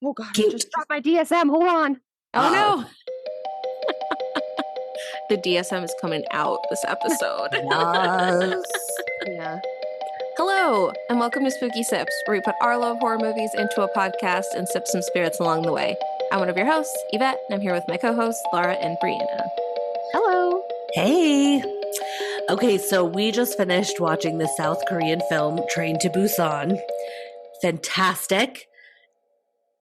Oh God, I Cute. just dropped my DSM. Hold on. Oh no. The DSM is coming out this episode. Yes. Yeah. Hello, and welcome to Spooky Sips, where we put our love of horror movies into a podcast and sip some spirits along the way. I'm one of your hosts, Yvette, and I'm here with my co-hosts, Laura and Brianna. Hello. Hey. Okay, so we just finished watching the South Korean film Train to Busan. Fantastic.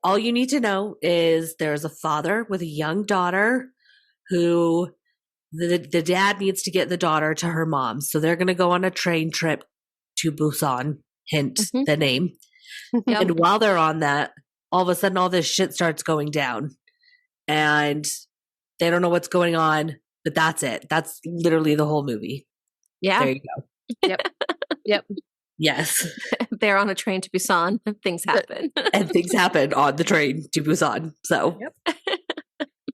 All you need to know is there's a father with a young daughter who the dad needs to get the daughter to her mom. So they're going to go on a train trip to Busan, hint the name. Yep. And while they're on that, all of a sudden all this shit starts going down. And they don't know what's going on, but that's it. That's literally the whole movie. Yeah. There you go. Yep. Yes. They're on a train to Busan. Things happen. And things happen on the train to Busan. So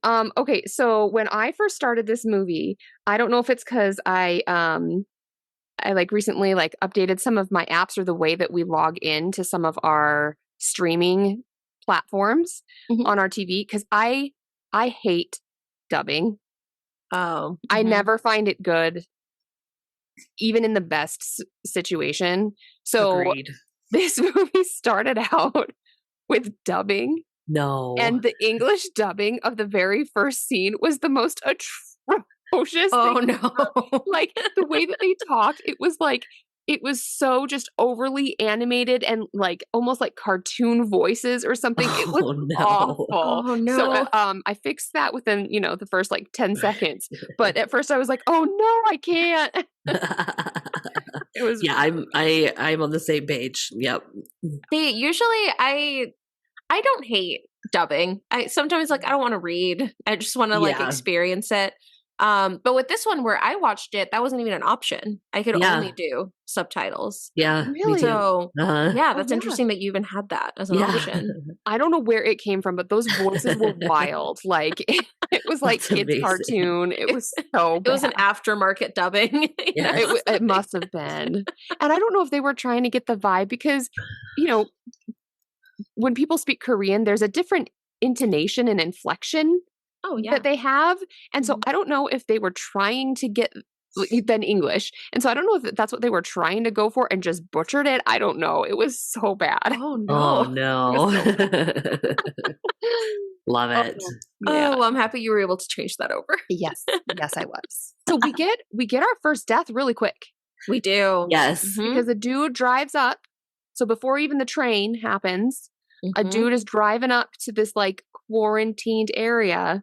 Okay, so when I first started this movie, I don't know if it's because I like recently like updated some of my apps or the way that we log in to some of our streaming platforms on our TV, because I hate dubbing. Oh. I never find it good, even in the best situation. So agreed. this movie started out with dubbing. No. And the English dubbing of the very first scene was the most atrocious Oh, thing no. ever. Like, the way that they talked, it was so just overly animated and like almost like cartoon voices or something. It was awful. Oh, no. So I fixed that within, the first like 10 seconds. But at first I was like, oh no, I can't. It was I'm on the same page. Yep. See, usually I don't hate dubbing. I sometimes I don't want to read. I just want to experience it. But with this one where I watched it, that wasn't even an option. I could only do subtitles. Yeah. Really? So that's yeah. interesting that you even had that as an option. I don't know where it came from, but those voices were wild. Like it was like That's kids amazing. cartoon. It was so bad. It was an aftermarket dubbing. Yes. It must have been. And I don't know if they were trying to get the vibe because, when people speak Korean, there's a different intonation and inflection that they have. And so I don't know if they were trying to get than English. And so I don't know if that's what they were trying to go for and just butchered it. I don't know. It was so bad. Oh no. Oh no. Love it. Yeah. Oh, well, I'm happy you were able to change that over. Yes. Yes, I was. So we get our first death really quick. We do. Yes. Because the dude drives up. So before even the train happens, a dude is driving up to this like quarantined area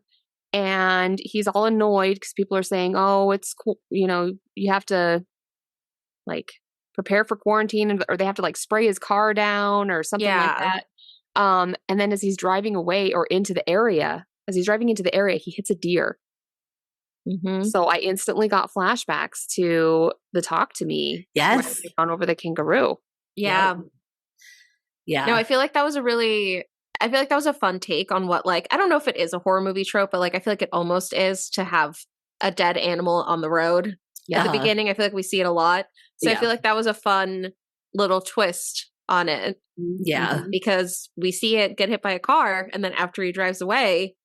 and he's all annoyed because people are saying, oh, it's cool. You have to like prepare for quarantine, or they have to like spray his car down or something like that. And then as he's driving away or into the area, he hits a deer. So I instantly got flashbacks to the Talk to Me. Yes. On over the kangaroo. Yeah. Yep. Yeah. No, I feel like that was a fun take on what, I don't know if it is a horror movie trope, but I feel like it almost is to have a dead animal on the road at the beginning. I feel like we see it a lot. So I feel like that was a fun little twist on it. Yeah. Because we see it get hit by a car, and then after he drives away,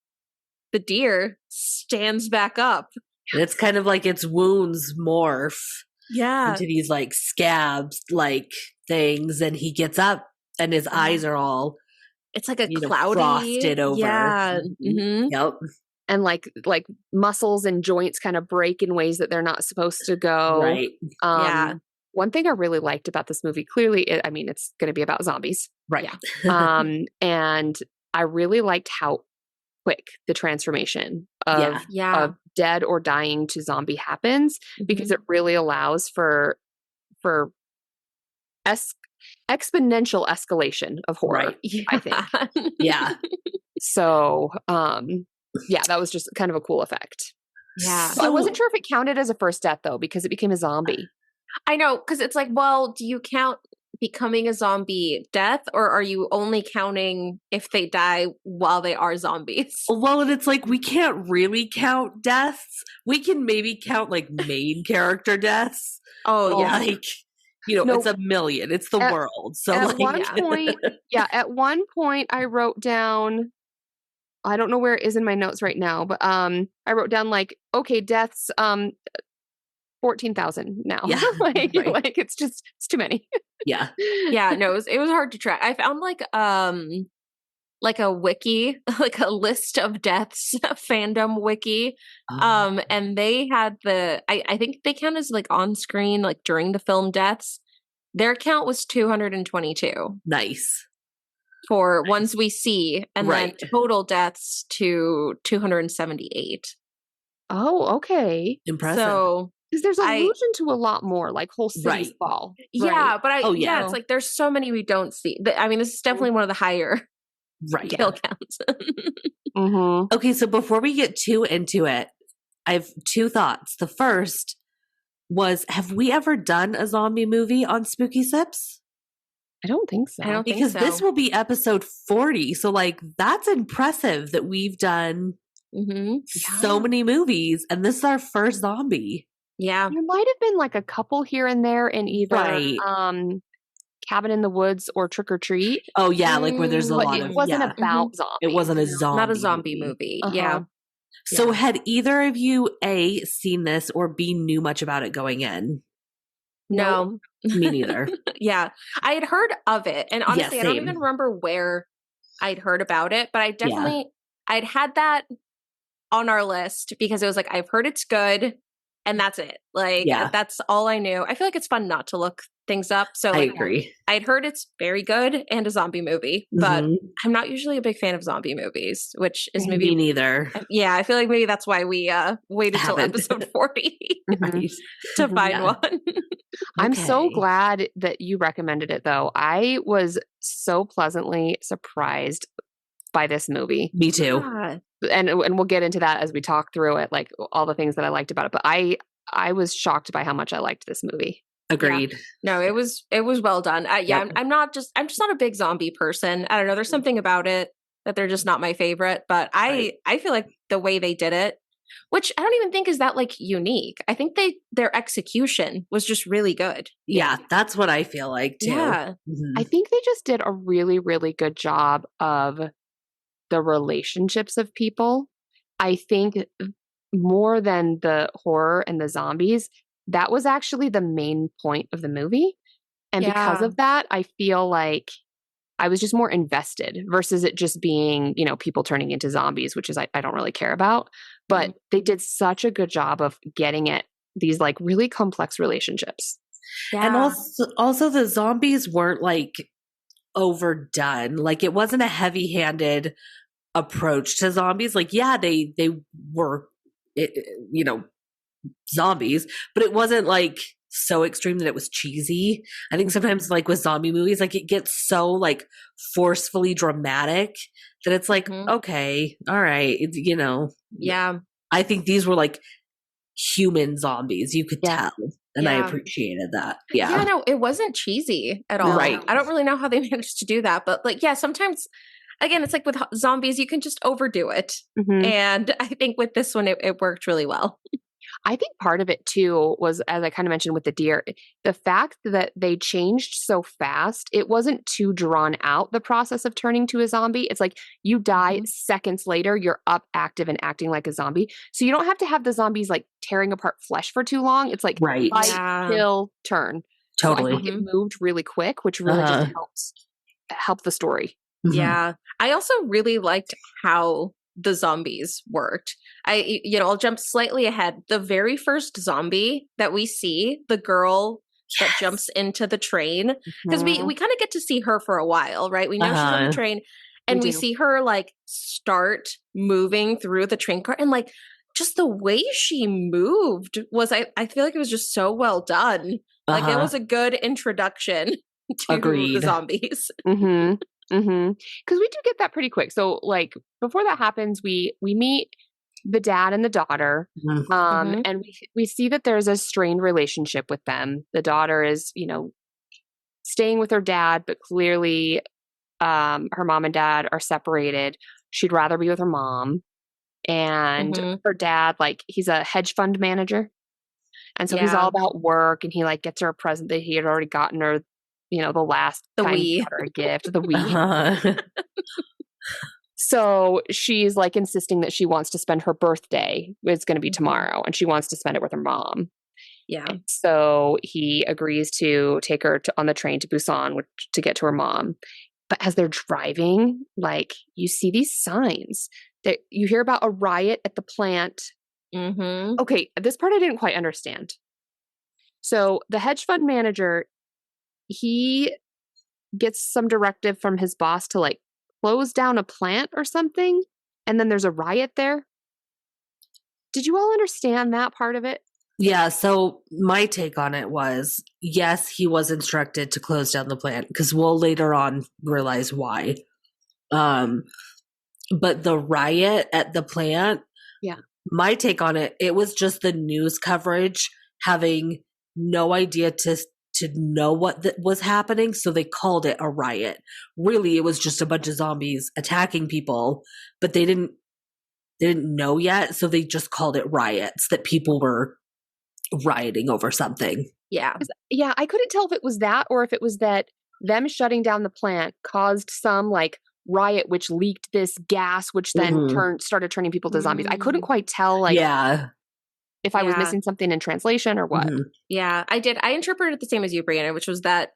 the deer stands back up. And it's kind of like its wounds morph into these scabs things, and he gets up and his eyes are all it's like a cloudy frosted over. Yeah. Yep. And like muscles and joints kind of break in ways that they're not supposed to go. Right. One thing I really liked about this movie, clearly, it's going to be about zombies. Right. Yeah. And I really liked how quick the transformation of dead or dying to zombie happens, because it really allows for exponential escalation of horror, I think. Yeah. So, that was just kind of a cool effect. Yeah. So I wasn't sure if it counted as a first death, though, because it became a zombie. I know, because it's do you count becoming a zombie death, or are you only counting if they die while they are zombies? Well, and it's we can't really count deaths. We can maybe count main character deaths. Oh, yeah. it's a million. It's the world. So at one point, at one point I wrote down, I don't know where it is in my notes right now, but I wrote down like, okay, deaths 14,000 now. Like it's too many. Yeah. Yeah, no, it was hard to track. I found like a wiki, like a list of deaths fandom wiki. And they had I think they count as like on screen, like during the film deaths. Their count was 222. Nice. For ones we see, and then total deaths to 278. Oh, okay. Impressive. So because there's allusion to a lot more, like whole cities fall. Yeah, but it's like there's so many we don't see. I mean, this is definitely one of the higher kill counts. Okay, so before we get too into it, I have two thoughts. The first was, have we ever done a zombie movie on Spooky Sips? I don't think so. I don't because think so. This will be episode 40. So like that's impressive that we've done so many movies, and this is our first zombie. Yeah. There might have been like a couple here and there in either Cabin in the Woods or Trick or Treat. Oh yeah, like where there's a lot of it wasn't about zombies. It wasn't a zombie. Not a zombie movie. Yeah. So had either of you A, seen this, or B, knew much about it going in? No. Me neither. Yeah. I had heard of it. And honestly, I don't even remember where I'd heard about it, but I definitely I'd had that on our list because it was like, I've heard it's good. And that's it. Like, that's all I knew. I feel like it's fun not to look things up. So I agree. I'd heard it's very good and a zombie movie, but I'm not usually a big fan of zombie movies, which is maybe me neither. Yeah, I feel like maybe that's why we waited till episode 40 to find one. I'm so glad that you recommended it, though. I was so pleasantly surprised by this movie. Me too. Yeah. And we'll get into that as we talk through it, like all the things that I liked about it. But I was shocked by how much I liked this movie. Agreed. Yeah. No, it was well done. I'm just not a big zombie person. I don't know. There's something about it that they're just not my favorite. But I feel like the way they did it, which I don't even think is that like unique. I think their execution was just really good. Yeah, that's what I feel like too. Yeah. I think they just did a really, really good job of the relationships of people. I think more than the horror and the zombies, that was actually the main point of the movie. And because of that, I feel like I was just more invested versus it just being, people turning into zombies, which is I don't really care about. But they did such a good job of getting at these like really complex relationships. Yeah. And also the zombies weren't like overdone. Like it wasn't a heavy-handed approach to zombies. Like they were zombies, but it wasn't like so extreme that it was cheesy. I think sometimes like with zombie movies, like it gets so like forcefully dramatic that it's like okay, all right, yeah. I think these were like human zombies. You could tell. And I appreciated that. Yeah. Yeah, no, it wasn't cheesy at all. Right. I don't really know how they managed to do that, but like, sometimes, again, it's like with zombies, you can just overdo it. And I think with this one, it worked really well. I think part of it too was, as I kind of mentioned with the deer, the fact that they changed so fast, it wasn't too drawn out, the process of turning to a zombie. It's like you die seconds later, you're up active and acting like a zombie. So you don't have to have the zombies like tearing apart flesh for too long. It's like fight, kill, turn. Totally. So I think it moved really quick, which really just helped the story. Yeah. I also really liked how the zombies worked. I'll jump slightly ahead. The very first zombie that we see, the girl that jumps into the train, because we kind of get to see her for a while, right? We know she's on the train, and we see her like start moving through the train car, and like just the way she moved was, I feel like it was just so well done. Like it was a good introduction to the zombies. Because we do get that pretty quick. So like before that happens, we meet the dad and the daughter, and we see that there's a strained relationship with them. The daughter is, staying with her dad, but clearly her mom and dad are separated. She'd rather be with her mom. And her dad, like, he's a hedge fund manager. And so he's all about work, and he like gets her a present that he had already gotten her, the last The time he Wii. got her a gift, the Wii. So she's like insisting that she wants to spend her birthday. It's going to be tomorrow, and she wants to spend it with her mom. Yeah. And so he agrees to take her on the train to Busan to get to her mom. But as they're driving, like you see these signs that you hear about a riot at the plant. Okay, this part I didn't quite understand. So the hedge fund manager, he gets some directive from his boss to like close down a plant or something, and then there's a riot there. Did you all understand that part of it? Yeah, so my take on it was, yes, he was instructed to close down the plant, because we'll later on realize why. But the riot at the plant, my take on it, it was just the news coverage having no idea to know what was happening, so they called it a riot. Really, it was just a bunch of zombies attacking people, but they didn't know yet, so they just called it riots, that people were rioting over something. Yeah. Yeah, I couldn't tell if it was that or if it was that them shutting down the plant caused some like riot which leaked this gas which then started turning people to zombies. I couldn't quite tell like if I was missing something in translation or what. Yeah, I did. I interpreted it the same as you, Brianna, which was that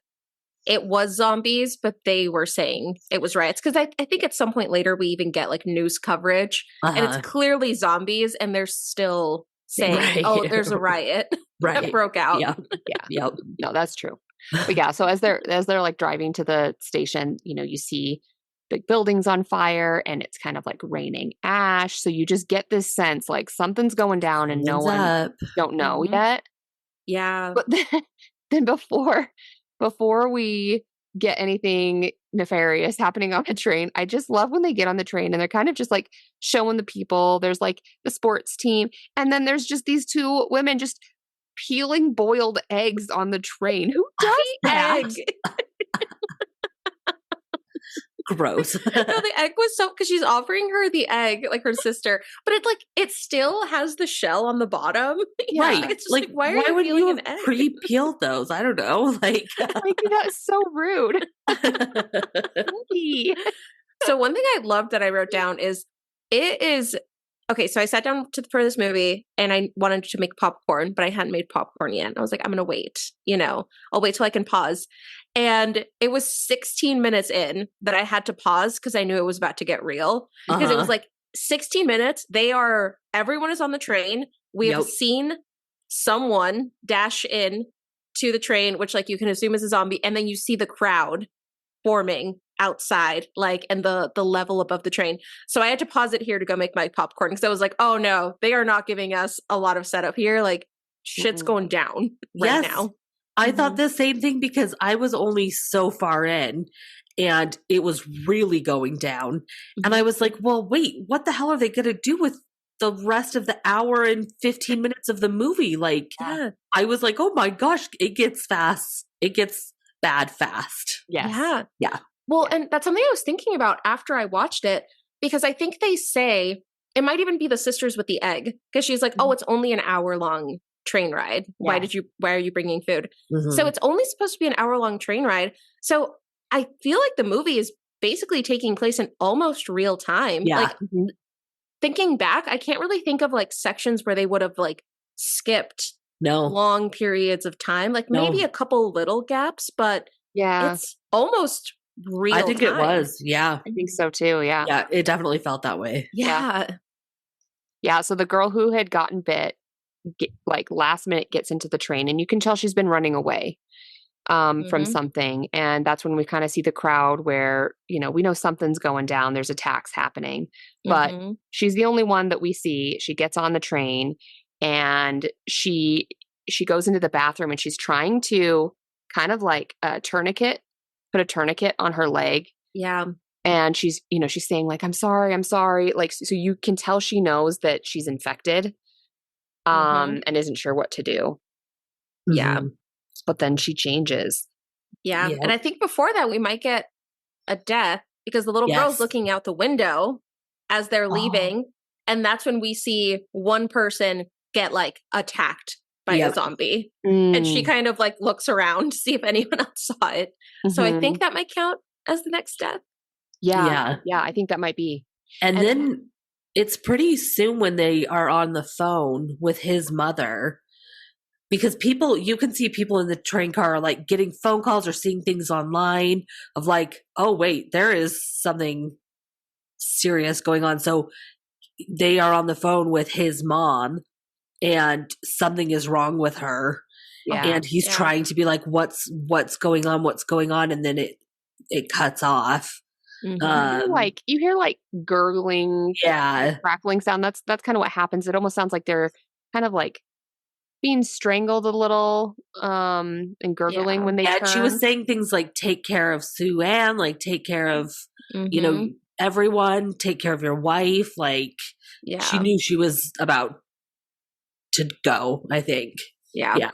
it was zombies, but they were saying it was riots. Because I think at some point later we even get like news coverage and it's clearly zombies and they're still saying, oh, there's a riot that broke out. Yeah. No, that's true. But yeah, so as they're like driving to the station, you see big buildings on fire and it's kind of like raining ash. So you just get this sense like something's going down and no one don't know yet. Yeah. But then before we get anything nefarious happening on the train, I just love when they get on the train and they're kind of just like showing the people. There's like the sports team, and then there's just these two women just peeling boiled eggs on the train. Who does that? Gross. No, the egg was because she's offering her the egg, like her sister, but it still has the shell on the bottom. Right. It's just like why would you an egg? pre-peeled those? I don't know. Like that's so rude. So one thing I loved that I wrote down is it is okay. So I sat down for this movie and I wanted to make popcorn, but I hadn't made popcorn yet. I was like, I'm gonna wait. I'll wait till I can pause. And it was 16 minutes in that I had to pause because I knew it was about to get real. Because it was like 16 minutes. Everyone is on the train. We have seen someone dash in to the train, which like you can assume is a zombie. And then you see the crowd forming outside, like, and the level above the train. So I had to pause it here to go make my popcorn because I was like, oh no, they are not giving us a lot of setup here. Like shit's going down right now. I thought the same thing because I was only so far in and it was really going down. And I was like, well, wait, what the hell are they going to do with the rest of the hour and 15 minutes of the movie? Like, I was like, oh my gosh, it gets fast. It gets bad fast. Yes. Yeah. Well, and that's something I was thinking about after I watched it, because I think they say it might even be the sisters with the egg, because she's like, oh, it's only an hour long train ride. Why are you bringing food? So it's only supposed to be an hour long train ride. So I feel like the movie is basically taking place in almost real time. Like thinking back, I can't really think of like sections where they would have like skipped long periods of time. Like maybe a couple little gaps, but it's almost real I think time. it was. Yeah. I think so too. Yeah. Yeah. It definitely felt that way. Yeah. So the girl who had gotten bit, like last minute gets into the train and you can tell she's been running away from something. And that's when we kind of see the crowd where, we know something's going down. There's attacks happening, but she's the only one that we see. She gets on the train and she goes into the bathroom and she's trying to kind of like put a tourniquet on her leg. Yeah. And she's saying like, I'm sorry. Like, so you can tell she knows that she's infected. And isn't sure what to do. Yeah. But then she changes. Yeah. And I think before that we might get a death because the little girl's looking out the window as they're leaving. And that's when we see one person get like attacked by a zombie. And she kind of like looks around to see if anyone else saw it. So I think that might count as the next death. Yeah, I think that might be. And then it's pretty soon when they are on the phone with his mother, because you can see people in the train car are like getting phone calls or seeing things online of like, oh wait, there is something serious going on. So they are on the phone with his mom and something is wrong with her. Yeah. And he's trying to be like, what's going on? And then it cuts off. You hear like gurgling, crackling sound. That's kind of what happens. It almost sounds like they're kind of like being strangled a little, and gurgling when they turn. She was saying things like, take care of Sue Ann, like take care of, you know, everyone, take care of your wife. Like she knew she was about to go, I think. Yeah.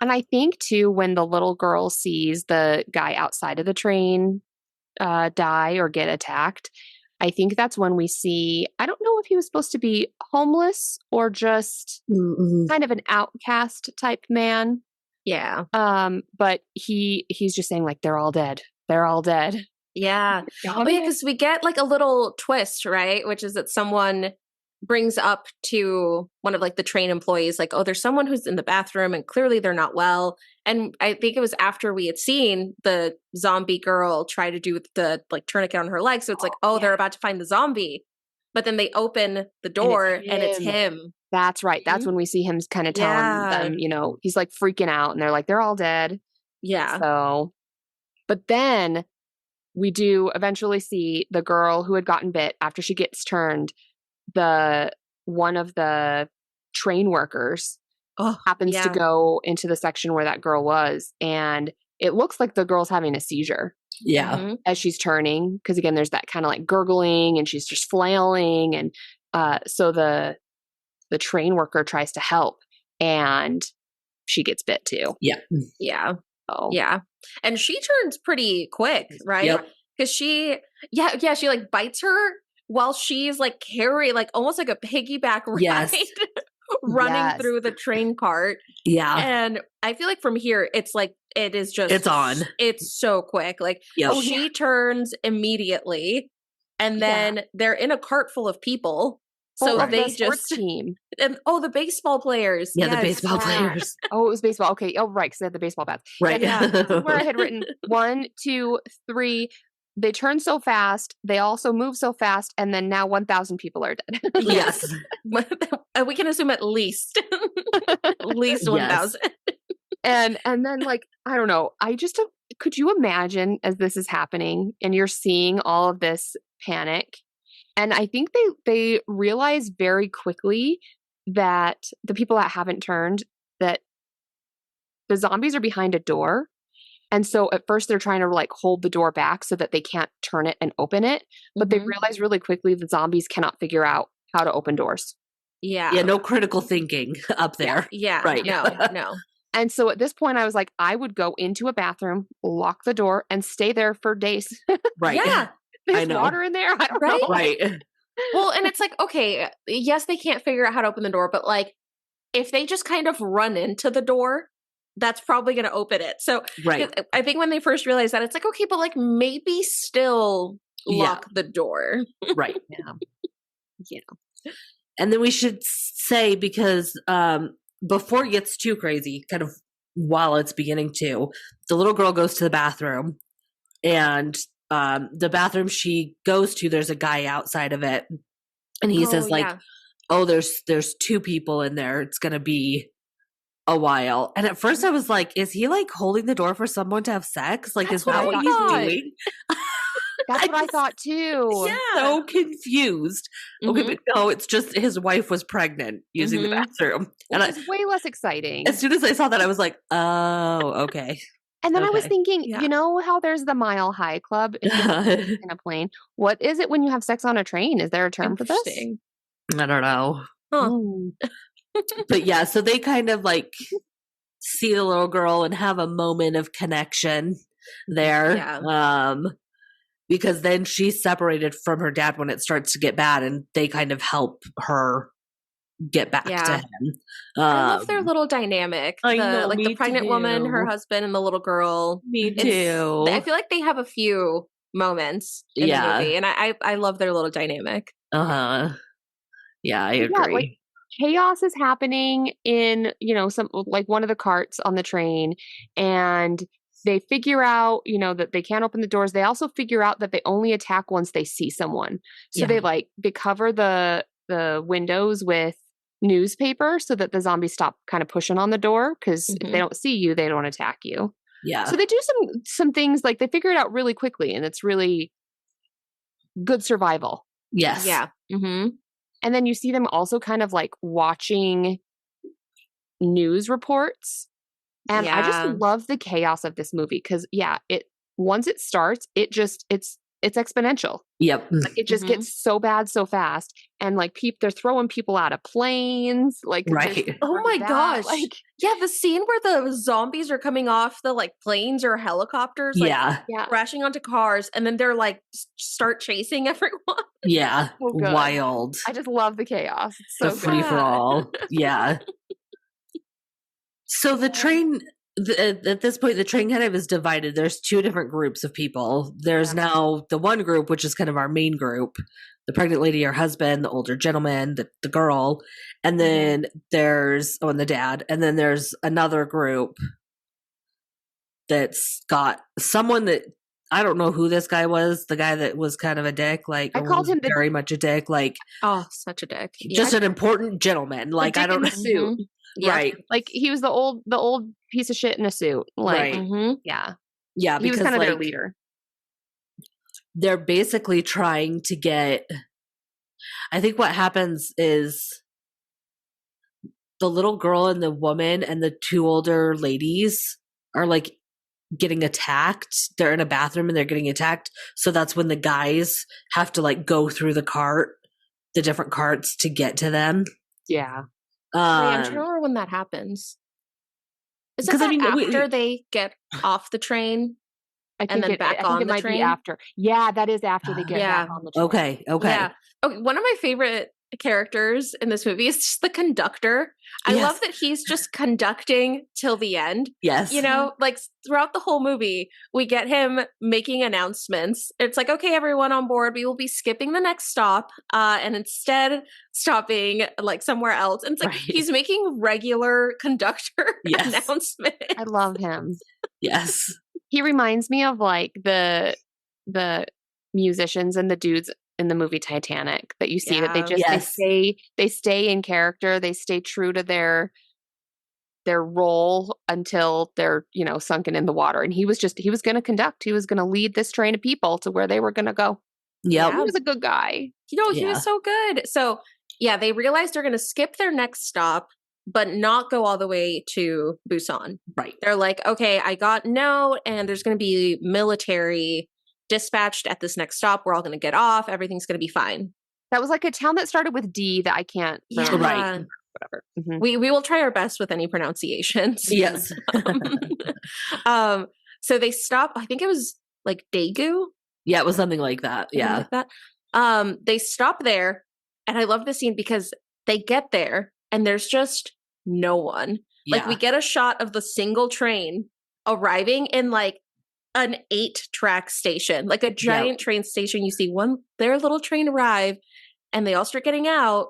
And I think too, when the little girl sees the guy outside of the train die or get attacked, I think that's when we see, I don't know if he was supposed to be homeless or just kind of an outcast type man. Yeah. But he's just saying like, they're all dead. They're all dead. Yeah. Because we get like a little twist, right? Which is that someone brings up to one of like the train employees, like, oh, there's someone who's in the bathroom and clearly they're not well. And I think it was after we had seen the zombie girl try to do the like tourniquet on her leg. So it's like, they're about to find the zombie. But then they open the door and it's him. That's right. That's when we see him kind of telling them, you know, he's like freaking out and they're like, they're all dead. Yeah. So, but then we do eventually see the girl who had gotten bit after she gets turned. One of the train workers happens to go into the section where that girl was, and it looks like the girl's having a seizure. Yeah. As she's turning, because again, there's that kind of like gurgling, and she's just flailing, and so the train worker tries to help, and she gets bit too. Yeah. Oh. Yeah. And she turns pretty quick, right? Because she like bites her while she's like carrying, like almost like a piggyback ride, running through the train cart. Yeah. And I feel like from here, it's like, it is just, it's on. It's so quick. Like, she turns immediately, and then they're in a cart full of people. So they just team. And the baseball players. Yeah, the baseball players. Oh, it was baseball. Okay. Oh, right. Because they had the baseball bats. Right. Where I had written 1, 2, 3. They turn so fast. They also move so fast. And then now 1,000 people are dead. Yes. We can assume at least 1,000. And then like, I don't know. Could you imagine as this is happening and you're seeing all of this panic? And I think they realize very quickly that the people that haven't turned, that the zombies are behind a door. And so at first they're trying to like hold the door back so that they can't turn it and open it. But they realize really quickly the zombies cannot figure out how to open doors. Yeah. Yeah. No critical thinking up there. Yeah. Right. No. And so at this point I was like, I would go into a bathroom, lock the door, and stay there for days. Right. Yeah. There's water in there. I don't know. Right. Well, and it's like, okay, yes, they can't figure out how to open the door, but like if they just kind of run into the door, that's probably going to open it. So I think when they first realized that, it's like, okay, but like maybe still lock the door. Right. Yeah. And then we should say, because before it gets too crazy, kind of while it's beginning to, the little girl goes to the bathroom, and the bathroom she goes to, there's a guy outside of it, and he says like, oh, there's 2 people in there. It's going to be a while. And at first I was like, is he like holding the door for someone to have sex? Like, is that what he's doing? That's what I thought too. Yeah. So confused. Okay, but no, it's just his wife was pregnant using the bathroom. And it's way less exciting. As soon as I saw that, I was like, oh, okay. And then I was thinking, you know how there's the Mile High Club in a plane? What is it when you have sex on a train? Is there a term for this? I don't know. Huh. But yeah, so they kind of like see the little girl and have a moment of connection there. Yeah. Because then she's separated from her dad when it starts to get bad, and they kind of help her get back to him. I love their little dynamic. I know, the pregnant woman, her husband, and the little girl. Me too. I feel like they have a few moments in the movie, and I love their little dynamic. Yeah, I agree. Yeah, like chaos is happening in, some like one of the carts on the train, and they figure out, that they can't open the doors. They also figure out that they only attack once they see someone. So they cover the windows with newspaper so that the zombies stop kind of pushing on the door, because if they don't see you, they don't attack you. Yeah. So they do some things, like they figure it out really quickly, and it's really good survival. Yes. Yeah. Mm-hmm. And then you see them also kind of like watching news reports. And I just love the chaos of this movie, because once it starts, it's exponential. Yep. Like it just gets so bad so fast, and like they're throwing people out of planes. Like, right. Oh my gosh! Like, the scene where the zombies are coming off the like planes or helicopters, like crashing onto cars, and then they're like start chasing everyone. Yeah, so wild. I just love the chaos. It's so the free for all. Yeah. So the train. At this point, the train kind of is divided. There's two different groups of people. There's now the one group, which is kind of our main group, the pregnant lady, her husband, the older gentleman, the girl, and then there's and the dad, and then there's another group that's got someone that I don't know who this guy was. The guy that was kind of a dick, like I called him very much a dick, like such a dick, just an important gentleman. Like I don't know. Suit. Right. Like he was the old piece of shit in a suit. Like, yeah, he was kind of their leader. They're basically trying to get. I think what happens is the little girl and the woman and the two older ladies are like getting attacked. They're in a bathroom and they're getting attacked. So that's when the guys have to like go through the different carts to get to them. Yeah. I'm trying to remember when that happens. Is it after they get off the train? I think it might be after. Yeah, that is after they get back on the train. Okay. Yeah. Okay, one of my favorite characters in this movie is just the conductor. I love that he's just conducting till the end. Yes. Like throughout the whole movie, we get him making announcements. It's like, okay, everyone on board, we will be skipping the next stop and instead stopping like somewhere else. And it's like he's making regular conductor announcements. I love him. Yes. He reminds me of like the musicians and the dudes in the movie Titanic that you see that they just they stay in character, they stay true to their role until they're sunken in the water. And he was going to conduct, he was going to lead this train of people to where they were going to go. He was a good guy. He was so good. So they realized they're going to skip their next stop but not go all the way to Busan. Right. They're like, okay, I got note, and there's going to be military dispatched at this next stop. We're all going to get off. Everything's going to be fine. That was like a town that started with D that I can't remember. Right. Whatever. Mm-hmm. We will try our best with any pronunciations. Yes. So they stop. I think it was like Daegu. Yeah, it was something like that. Yeah. Like that. They stop there, and I love this scene because they get there and there's just no one. Like we get a shot of the single train arriving in like an 8-track station, like a giant train station. You see their little train arrive, and they all start getting out,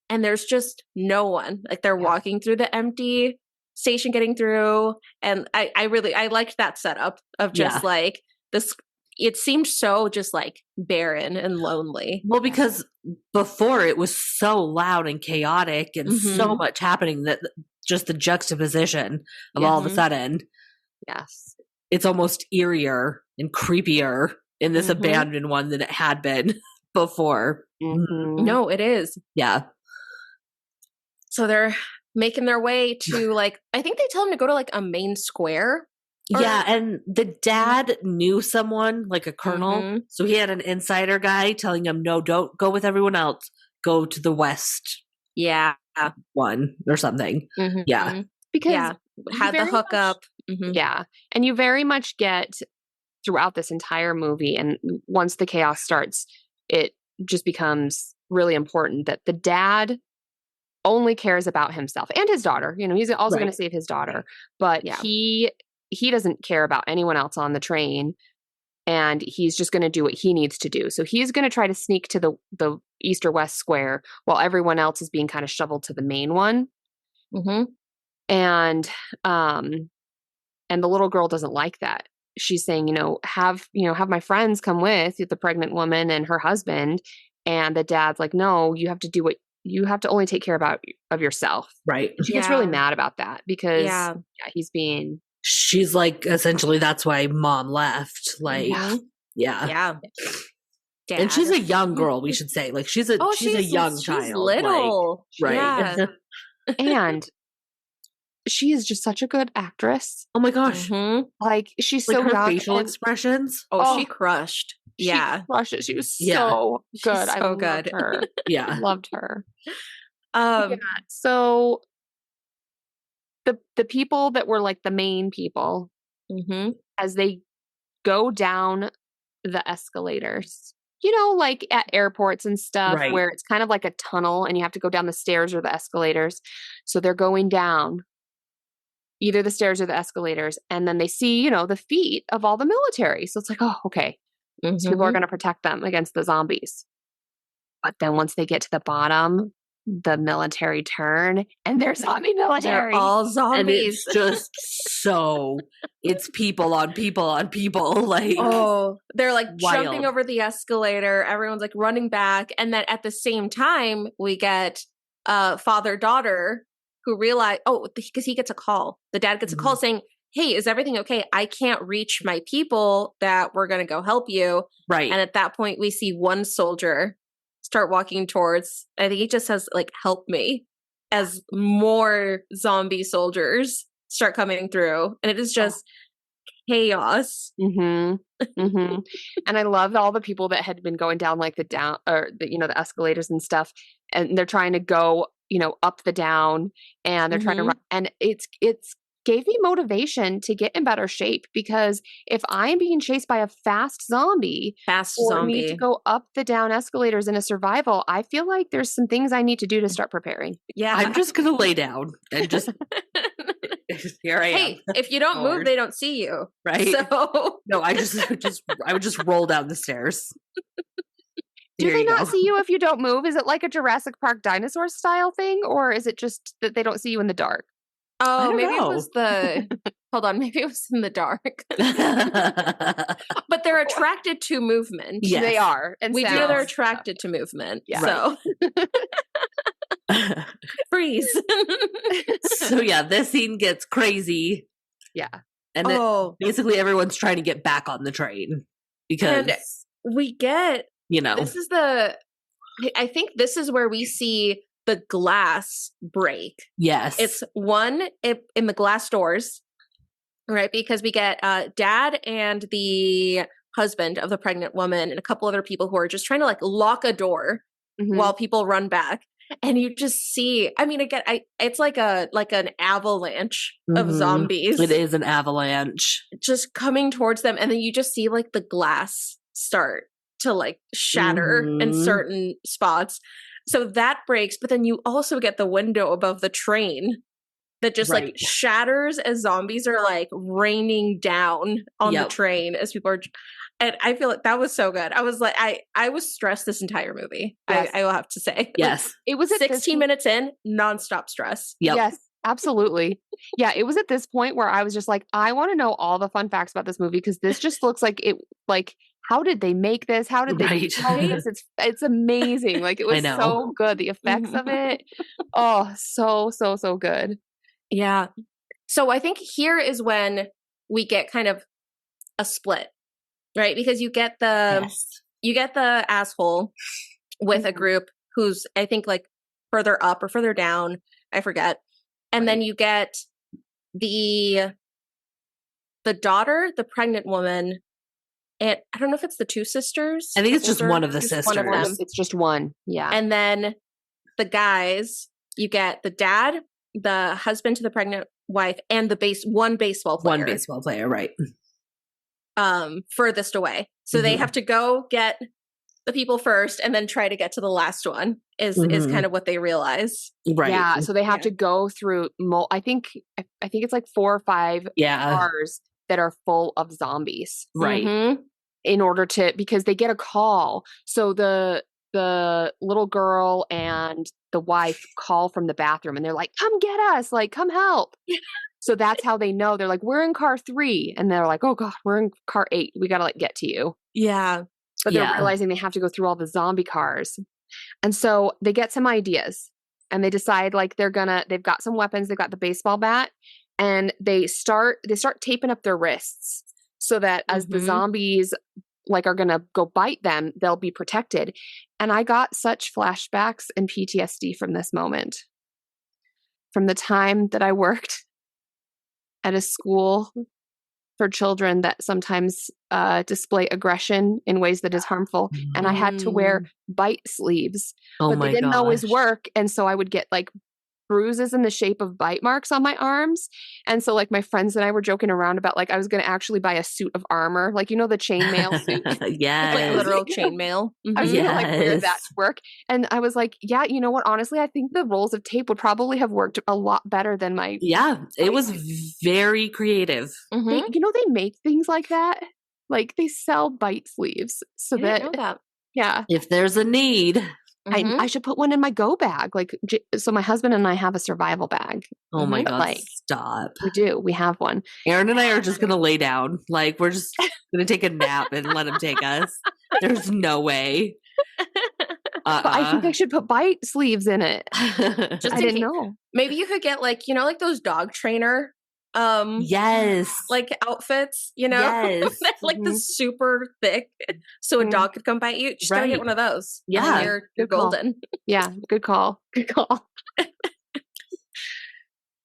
and there's just no one. Like they're walking through the empty station, getting through. And I liked that setup of just like this. It seemed so just like barren and lonely. Well, because before it was so loud and chaotic and so much happening that just the juxtaposition of all of a sudden. Yes. It's almost eerier and creepier in this abandoned one than it had been before. Mm-hmm. No, it is. Yeah. So they're making their way to like, I think they tell them to go to like a main square. Yeah, and the dad knew someone, like a colonel. So he had an insider guy telling him, no, don't go with everyone else. Go to the west. Yeah. One or something. Mm-hmm. Yeah. Because had the hookup. Yeah. And you very much get throughout this entire movie, and once the chaos starts, it just becomes really important that the dad only cares about himself and his daughter. You know, he's also going to save his daughter, but he doesn't care about anyone else on the train, and he's just going to do what he needs to do. So he's going to try to sneak to the east or west square while everyone else is being kind of shoveled to the main one. Mm-hmm. And the little girl doesn't like that. She's saying, have my friends come with the pregnant woman and her husband. And the dad's like, no, you have to only take care of yourself. Right. She gets really mad about that because she's like, essentially, that's why mom left. Like, yeah. Dad. And she's a young girl, we should say. Like, she's a young child. She's little. Like, right. Yeah. And she is just such a good actress. Oh my gosh. Mm-hmm. Like, she's like so her young. facial expressions. Oh, she crushed. She crushed it. She was so good. I loved her. Yeah. Loved her. So the people that were like the main people, as they go down the escalators, like at airports and stuff, where it's kind of like a tunnel and you have to go down the stairs or the escalators. So they're going down either the stairs or the escalators, and then they see, the feet of all the military. So it's like, oh, okay. So people are going to protect them against the zombies. But then once they get to the bottom, the military turn, and they're zombie military. They're all zombies. And it's just it's people on people on people. Like, they're like wild. jumping over the escalator. Everyone's like running back. And then at the same time, we get father-daughter who realize, because he gets a call. The dad gets a call saying, hey, is everything okay? I can't reach my people that we're going to go help you. Right. And at that point, we see one soldier start walking towards, I think he just says, like, help me, as more zombie soldiers start coming through. And it is just chaos. And I love all the people that had been going down like the escalators and stuff. And they're trying to go, up the down, and they're trying to run. And it's gave me motivation to get in better shape, because if I am being chased by a fast zombie or need to go up the down escalators in a survival, I feel like there's some things I need to do to start preparing. Yeah. I'm just going to lay down and just, here I am. Hey, if you don't move, they don't see you. Right. So no, I would just roll down the stairs. Do they not see you if you don't move? Is it like a Jurassic Park dinosaur style thing, or is it just that they don't see you in the dark? Oh, maybe it was hold on, maybe it was in the dark. But they're attracted to movement. Yes. They are. And we know they're attracted to movement. Yeah. So freeze. So this scene gets crazy. Yeah. And then basically everyone's trying to get back on the train because we get, this is I think this is where we see the glass break. Yes. It's in the glass doors, right? Because we get dad and the husband of the pregnant woman and a couple other people who are just trying to like lock a door while people run back. And you just see, I mean, again, it's like an avalanche of zombies. It is an avalanche. Just coming towards them. And then you just see like the glass start to like shatter in certain spots. So that breaks, but then you also get the window above the train that just like shatters as zombies are like raining down on the train as people are. And I feel like that was so good. I was like, I was stressed this entire movie. Yes. I will have to say. Yes. It was 16 minutes in, nonstop stress. Yep. Yes, absolutely. Yeah, it was at this point where I was just like, I want to know all the fun facts about this movie, because this just looks like it, like, how did they make this? How did they tell this? It's amazing. Like, it was so good. The effects of it. Oh, so good. Yeah. So I think here is when we get kind of a split, right? Because you get the asshole with a group who's, I think, like further up or further down. I forget. And then you get the daughter, the pregnant woman. And I don't know if it's the two sisters. I think it's just one of the sisters. One of them. It's just one. Yeah. And then the guys, you get the dad, the husband to the pregnant wife, and one baseball player. One baseball player, right. Furthest away. So they have to go get the people first and then try to get to the last one is kind of what they realize. Right. Yeah. So they have to go through, I think it's like 4 or 5 cars that are full of zombies. Right. In order to, because they get a call. So the little girl and the wife call from the bathroom and they're like, come get us, like, come help. So that's how they know. They're like, we're in car 3. And they're like, oh God, we're in car 8. We got to like get to you. Yeah. But they're realizing they have to go through all the zombie cars. And so they get some ideas and they decide like they've got some weapons. They've got the baseball bat and they start taping up their wrists so that as the zombies like are going to go bite them, they'll be protected. And I got such flashbacks and PTSD from this moment. From the time that I worked at a school for children that sometimes display aggression in ways that is harmful. And I had to wear bite sleeves, but they didn't always work. And so I would get like bruises in the shape of bite marks on my arms. And so like my friends and I were joking around about like I was going to actually buy a suit of armor, like, you know, the chainmail suit. Like literal chainmail. I was going to like wear that to work. And I was like, yeah, you know what? Honestly, I think the rolls of tape would probably have worked a lot better than my. Yeah, it was very creative. They make things like that. Like they sell bite sleeves so I didn't know that. Yeah. If there's a need. I should put one in my go bag. Like, so my husband and I have a survival bag. Oh my God, like, stop. We do. We have one. Aaron and I are just going to lay down. Like, we're just going to take a nap and let him take us. There's no way. But I think I should put bite sleeves in it. I didn't know. Maybe you could get like, you know, like those dog trainer like outfits, you know, like the super thick so a dog could come bite you. Just gotta get one of those. Yeah, you're golden. Yeah, good call.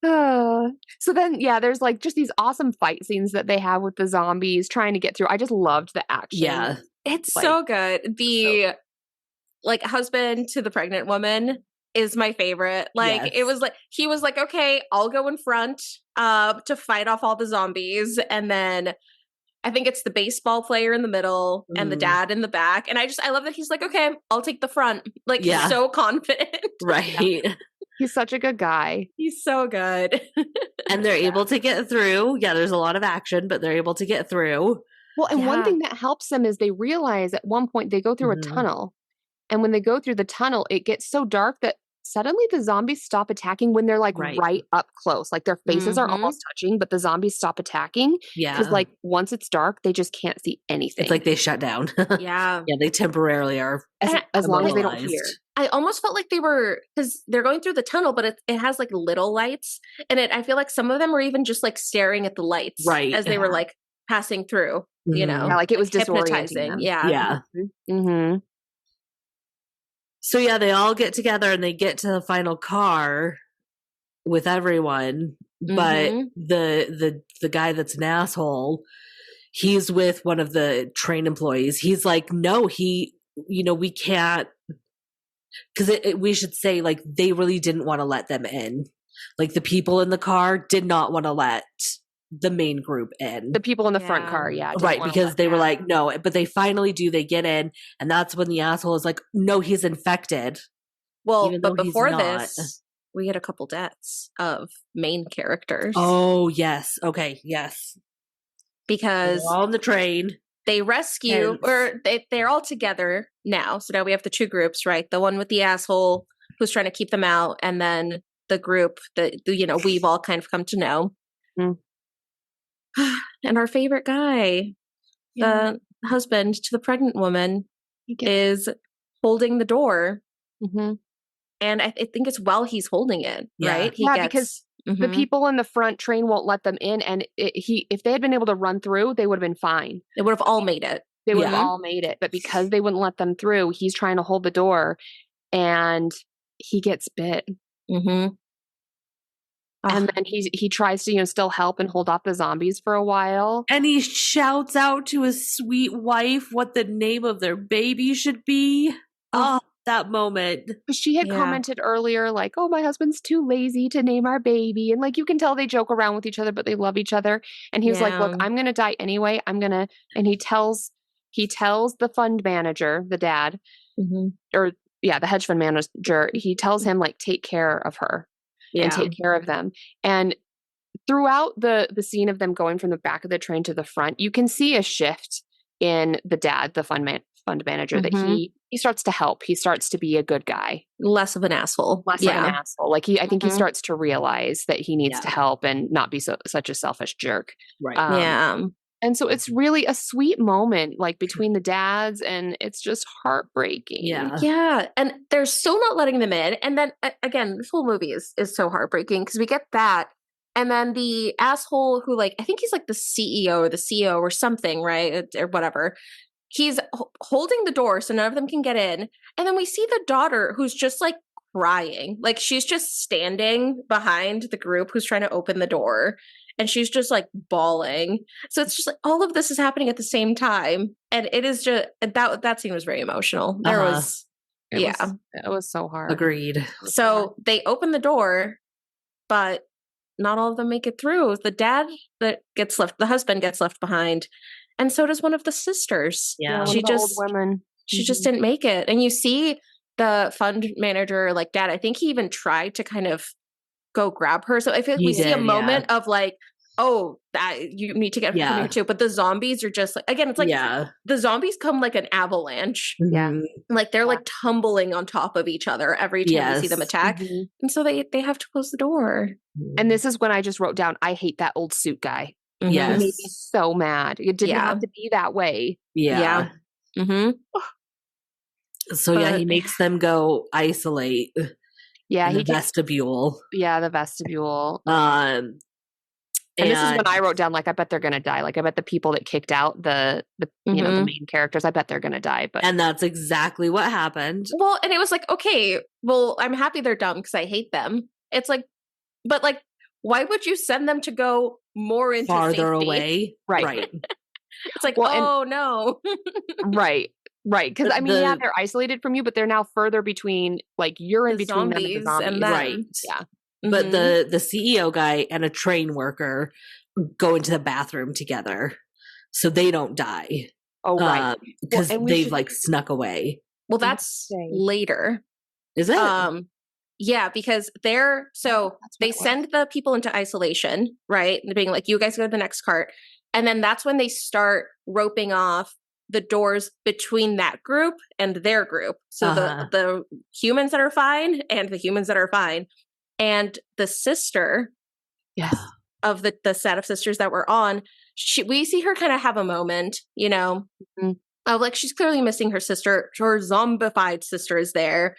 So then there's like just these awesome fight scenes that they have with the zombies trying to get through. I just loved the action. It's like, so good. The like husband to the pregnant woman is my favorite. Like it was like he was like, okay, I'll go in front to fight off all the zombies, and then I think it's the baseball player in the middle and the dad in the back. And I love that he's like, okay, I'll take the front. Like he's so confident. Right. He's such a good guy. He's so good. And they're able to get through. Yeah, there's a lot of action, but they're able to get through. Well, and one thing that helps them is they realize at one point they go through a tunnel. And when they go through the tunnel, it gets so dark that suddenly the zombies stop attacking when they're like right up close. Like their faces are almost touching, but the zombies stop attacking. Yeah. Because like once it's dark, they just can't see anything. It's like they shut down. Yeah. Yeah, they temporarily are. As long as they don't hear. I almost felt like they were, because they're going through the tunnel, but it has like little lights. And I feel like some of them were even just like staring at the lights as they were like passing through, you know. Yeah, like it was hypnotizing. Yeah. Yeah. So yeah, they all get together and they get to the final car with everyone, but the guy that's an asshole, he's with one of the train employees. He's like, no, we can't, because we should say like they really didn't want to let them in. Like the people in the car did not want to let the main group in. The people in the front car, right, because they were like, no, but they finally do, they get in, and that's when the asshole is like, no, he's infected. Well, but before this, we get a couple deaths of main characters. Oh, yes. Okay, yes. Because they're all on the train. They rescue, or they're all together now. So now we have the two groups, right? The one with the asshole who's trying to keep them out, and then the group that, we've all kind of come to know. And our favorite guy, the husband to the pregnant woman, is holding the door. And I think it's while he's holding it, right? Because the people in the front train won't let them in. And if they had been able to run through, they would have been fine. They would have all made it. They would have all made it. But because they wouldn't let them through, he's trying to hold the door and he gets bit. And then he tries to, still help and hold off the zombies for a while. And he shouts out to his sweet wife what the name of their baby should be. Oh, that moment. She had commented earlier, like, oh, my husband's too lazy to name our baby. And like, you can tell they joke around with each other, but they love each other. And he was like, look, I'm going to die anyway. And he tells he tells the fund manager, the dad, or the hedge fund manager, he tells him like, take care of her and take care of them. And throughout the scene of them going from the back of the train to the front, you can see a shift in the dad, the fund manager, that he starts to help. He starts to be a good guy. Less of an asshole. Like I think he starts to realize that he needs to help and not be such a selfish jerk. Right. And so it's really a sweet moment, like between the dads, and it's just heartbreaking. Yeah. And they're still not letting them in. And then again, this whole movie is so heartbreaking because we get that. And then the asshole who, like, I think he's like the CEO or the CEO or something, right? Or whatever. He's holding the door so none of them can get in. And then we see the daughter who's just like crying. Like she's just standing behind the group who's trying to open the door. And she's just like bawling. So it's just like all of this is happening at the same time. And it is just, that scene was very emotional. It was so hard. Agreed. So they open the door, but not all of them make it through. The dad the husband gets left behind. And so does one of the sisters. Yeah, she just, old women. She just didn't make it. And you see the fund manager, like dad, I think he even tried to kind of go grab her. So I feel like we see a moment of like, oh, that you need to get from here too. But the zombies are just like, again, it's like the zombies come like an avalanche. Like they're like tumbling on top of each other every time we see them attack. And so they have to close the door. And this is when I just wrote down, I hate that old suit guy. Yes. It made me so mad. It didn't have to be that way. So he makes them go isolate. The vestibule. The vestibule. And this is when I wrote down, like, I bet they're gonna die. Like, I bet the people that kicked out the you know, the main characters, I bet they're gonna die. And that's exactly what happened. Well, and it was like, okay, well, I'm happy they're dumb because I hate them. It's like, but like, why would you send them to go more into farther safety? Away? Right. It's like, no. Right. Because I mean, they're isolated from you, but they're now further between, like, you're in between them and the zombies. Right. Yeah. But the CEO guy and a train worker go into the bathroom together so they don't die. Oh, right. Because they've like snuck away. Well, that's later. Is it? Yeah, because they send the people into isolation, right? And being like, you guys go to the next cart. And then that's when they start roping off the doors between that group and their group. So the humans that are fine and the humans that are fine. And the sister of the set of sisters that we're on, we see her kind of have a moment, you know, of like, she's clearly missing her sister. Her zombified sister is there.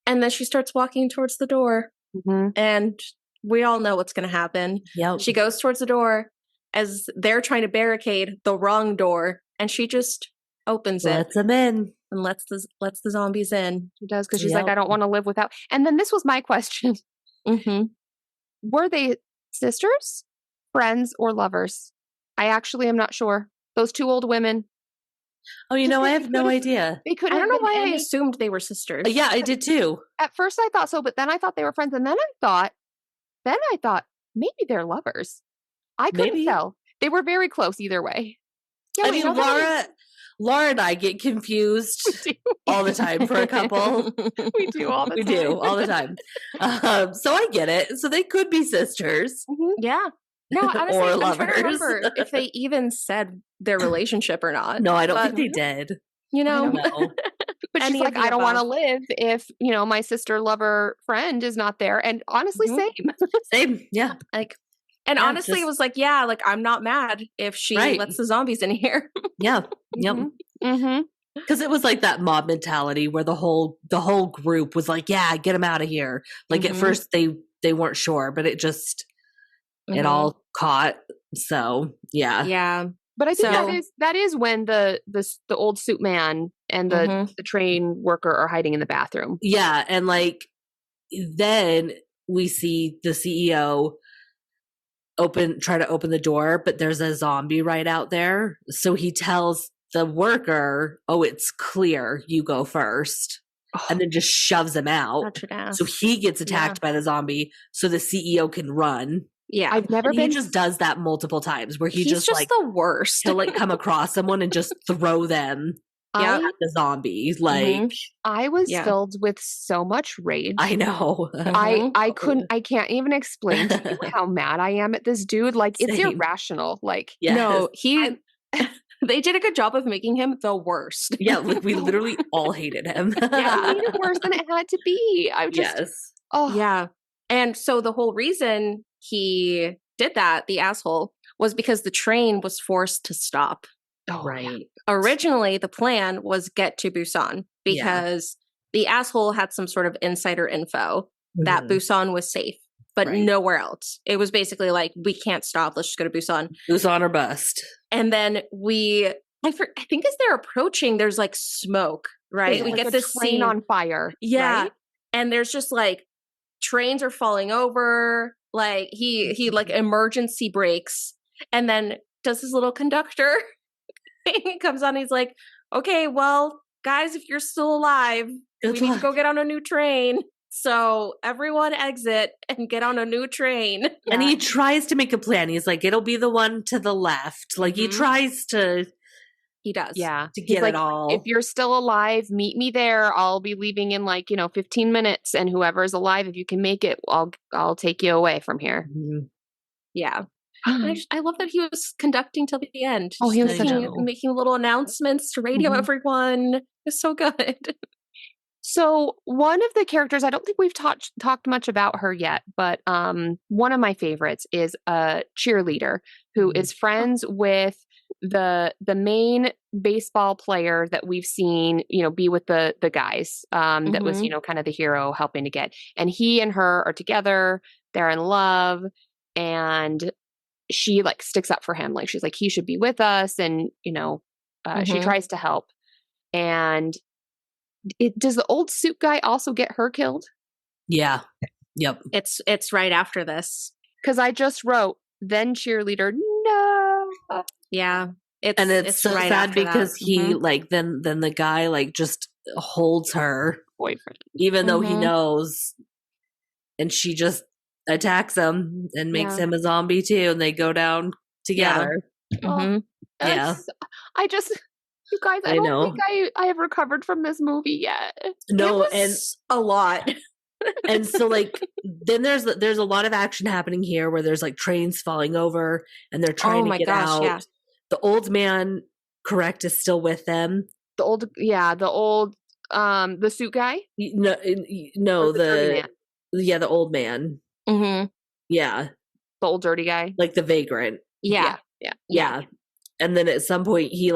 And then she starts walking towards the door. And we all know what's going to happen. She goes towards the door as they're trying to barricade the wrong door. And she just opens it. Lets them in. And lets the zombies in. She does, because she's like, I don't want to live without. And then this was my question. Were they sisters, friends, or lovers? I actually am not sure. Those two old women. Oh, you know, I have no idea. I don't know why I assumed they were sisters. Yeah, I did too. At first I thought so, but then I thought they were friends. And then I thought maybe they're lovers. I couldn't tell. They were very close either way. Yeah, I mean, Laura and I get confused all the time for a couple. We do all the time. So I get it. So they could be sisters. Yeah. No, honestly, I'm trying to remember if they even said their relationship or not. No, I don't think they did. You know, but she's like, I don't want to live if, you know, my sister, lover, friend is not there. And honestly, same. Yeah. Like, and honestly, it was like, yeah, like, I'm not mad if she lets the zombies in here. Yeah. Yep. Because it was like that mob mentality where the whole group was like, yeah, get them out of here. Like at first they weren't sure, but it just it all caught. So yeah. But I think that is when the old suit man and the train worker are hiding in the bathroom. Yeah, and like then we see the CEO try to open the door, but there's a zombie right out there. So he tells the worker, "Oh, it's clear. You go first." And then just shoves him out. That's your ass. So he gets attacked by the zombie so the CEO can run. Yeah. I've never and been. He just does that multiple times where he's just like the worst. He'll like come across someone and just throw them at the zombie. Like I was filled with so much rage. I know. I can't even explain to you how mad I am at this dude. Like it's irrational. Like no, they did a good job of making him the worst. Yeah, like we literally all hated him. Yeah, he made it worse than it had to be. I just yeah. And so the whole reason he did that, the asshole, was because the train was forced to stop. Right. Originally, the plan was get to Busan because the asshole had some sort of insider info that Busan was safe, but nowhere else. It was basically like, we can't stop. Let's just go to Busan. Busan or bust. And then I think as they're approaching, there's like smoke, right? There's we like get a this train scene on fire. Yeah. Right? And there's just like trains are falling over. Like he like emergency brakes and then does his little conductor thing. Comes on. He's like, okay, well, guys, if you're still alive, we need to go get on a new train. So everyone exit and get on a new train. And he tries to make a plan. He's like, it'll be the one to the left. Like he tries to. He does. Yeah. To get it all. If you're still alive, meet me there. I'll be leaving in 15 minutes. And whoever's alive, if you can make it, I'll take you away from here. Yeah. I love that he was conducting till the end. Oh, he was making little announcements to radio everyone. It's so good. So one of the characters, I don't think we've talked much about her yet, but one of my favorites is a cheerleader who is friends with the main baseball player that we've seen, be with the guys that was, kind of the hero helping to get. And he and her are together. They're in love. And she sticks up for him. Like she's like, he should be with us. And, she tries to help. And does the old suit guy also get her killed? Yeah. Yep. It's right after this. Because I just wrote, then cheerleader, no. Yeah. It's so right sad because that. he then the guy just holds her boyfriend, even though he knows, and she just attacks him and makes him a zombie too, and they go down together. You guys, I don't think I have recovered from this movie yet. No, and a lot. And so then there's a lot of action happening here where there's trains falling over and they're trying to get out. Yeah. The old man, correct, is still with them. The old the suit guy? No, the old man. Mm-hmm. Yeah. The old dirty guy? Like the vagrant. Yeah. And then at some point he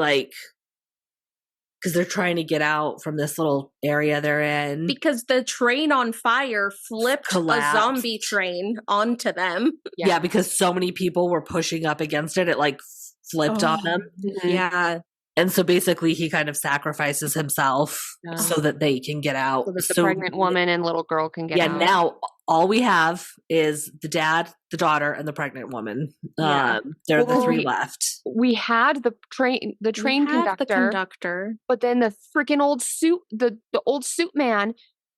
because they're trying to get out from this little area they're in. Because the train on fire flipped a zombie train onto them. Yeah, because so many people were pushing up against it. It flipped on them. Yeah. And so basically he kind of sacrifices himself so that they can get out. So that the pregnant woman and little girl can get out. Yeah, now all we have is the dad, the daughter, and the pregnant woman. Yeah. They're the three left. We had the train conductor, but then the freaking old suit, the old suit man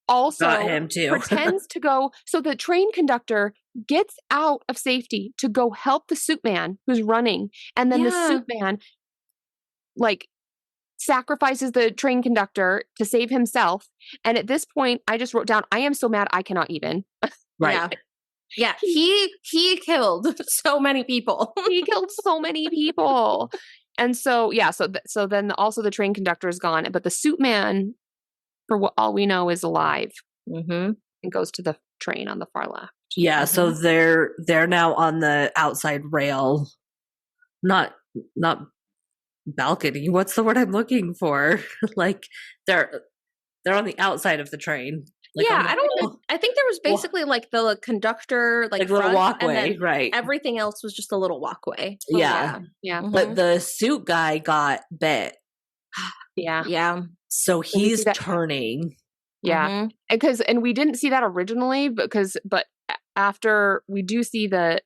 also got him too. pretends to go. So the train conductor gets out of safety to go help the suit man who's running. And then the suit man sacrifices the train conductor to save himself. And at this point, I just wrote down, I am so mad I cannot even. Right. Yeah. He killed so many people. He killed so many people. And so, so then also the train conductor is gone, but the suit man, for what all we know, is alive and goes to the train on the far left. Yeah. So they're now on the outside rail, not balcony. What's the word I'm looking for? They're on the outside of the train. I don't know. I think there was basically the conductor, little walkway, right? Everything else was just a little walkway. Yeah. But the suit guy got bit. Yeah. So he's turning. Yeah. And we didn't see that originally but after we do see the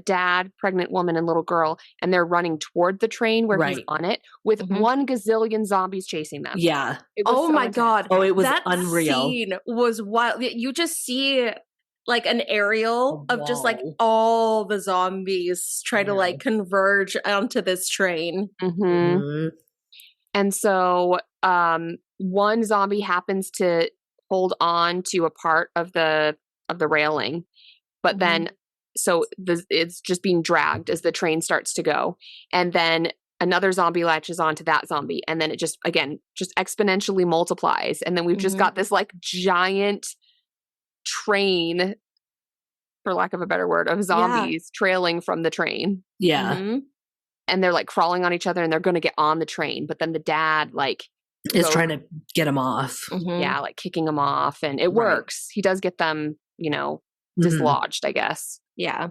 dad, pregnant woman, and little girl, and they're running toward the train where he's on it with 1 gazillion zombies chasing them. Yeah. Oh my God. Oh, it was that unreal. Scene was wild. You just see like an aerial of just like all the zombies try to like converge onto this train. Mm-hmm. And so one zombie happens to hold on to a part of the railing, but then it's just being dragged as the train starts to go, and then another zombie latches onto that zombie, and then it just exponentially multiplies, and then we've just got this like giant train, for lack of a better word, of zombies trailing from the train. Yeah. And they're like crawling on each other, and they're going to get on the train, but then the dad like is trying to get him off. Yeah, like kicking him off, and it works. He does get them, dislodged, I guess. Yeah.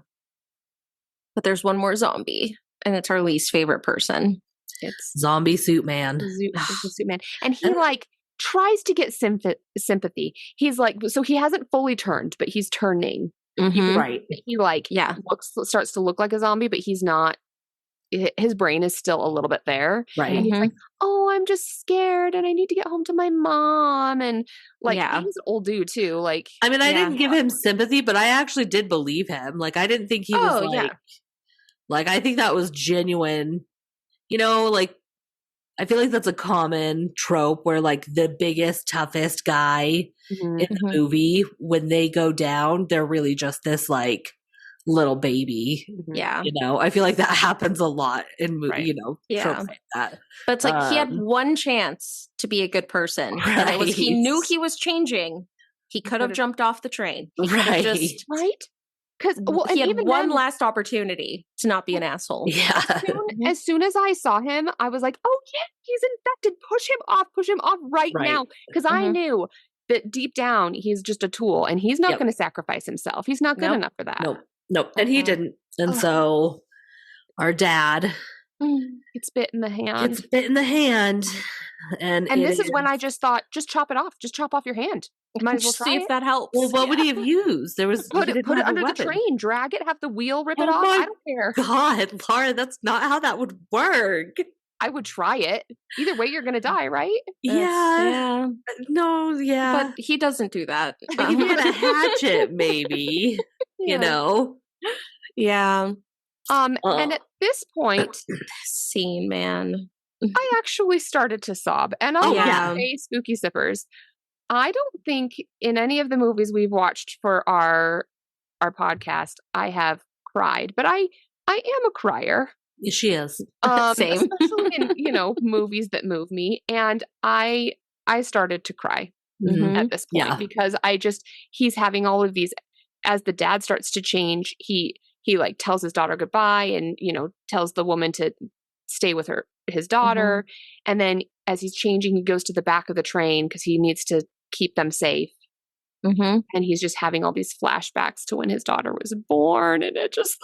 But there's one more zombie, and it's our least favorite person. It's Zombie Suit Man. The Suit Man. And he like tries to get sympathy. He's like, so he hasn't fully turned, but he's turning. Right. He like starts to look like a zombie, but he's not. His brain is still a little bit there. Right. And he's like, oh, I'm just scared and I need to get home to my mom. And like, he's an old dude too. Like, I mean, I didn't give him sympathy, but I actually did believe him. Like, I didn't think he was like, I think that was genuine. Like, I feel like that's a common trope where like the biggest, toughest guy in the movie, when they go down, they're really just this like little baby. Yeah. I feel like that happens a lot in movies, tropes like that. But it's like he had one chance to be a good person. Right. And it was, he knew he was changing. He could have jumped off the train. Right. Because he had one last opportunity to not be an asshole. Yeah. As soon as I saw him, I was like, oh yeah, he's infected. Push him off right now. Because I knew that deep down, he's just a tool and he's not going to sacrifice himself. He's not good enough for that. Nope. And he didn't. And so our dad gets bit in the hand. And this is when I just thought, just chop it off. Just chop off your hand. You might as well see if that helps. Well, what would he have used? There was put it under the train, drag it, have the wheel rip it off. I don't care. God, Laura, that's not how that would work. I would try it. Either way, you're gonna die, right? Yeah. No, yeah. But he doesn't do that. But he had a hatchet, maybe. Yeah. And at this point, scene, man, I actually started to sob. And I'll say, Spooky Sippers, I don't think in any of the movies we've watched for our podcast, I have cried, but I am a crier. She is. Same. Especially in, movies that move me. And I started to cry at this point because he's having all of these, as the dad starts to change, he like tells his daughter goodbye and, tells the woman to stay with his daughter. And then as he's changing, he goes to the back of the train because he needs to keep them safe. And he's just having all these flashbacks to when his daughter was born. And it just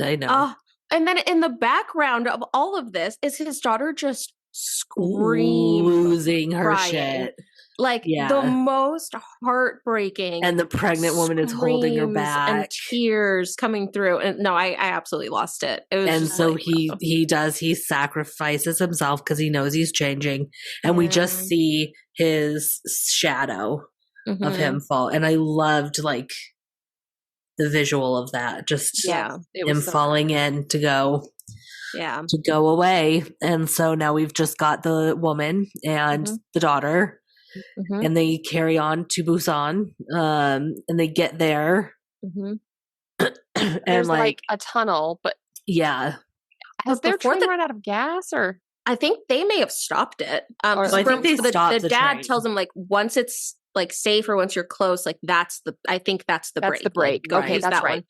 like, I know. And then in the background of all of this is his daughter just screaming, losing her shit. Like the most heartbreaking. And the pregnant woman is holding her back. And tears coming through. And no, I absolutely lost it. It was and so like, he sacrifices himself because he knows he's changing. And we just see his shadow of him fall. And I loved like the visual of that. Just him falling in to go away. And so now we've just got the woman and the daughter. And they carry on to Busan, and they get there, and there's like a tunnel, but has their train run out of gas? Or I think they may have stopped it. I think they stopped the dad tells him like once it's like safe or once you're close, like I think that's the break. That's the break. Like, okay, that's right. One.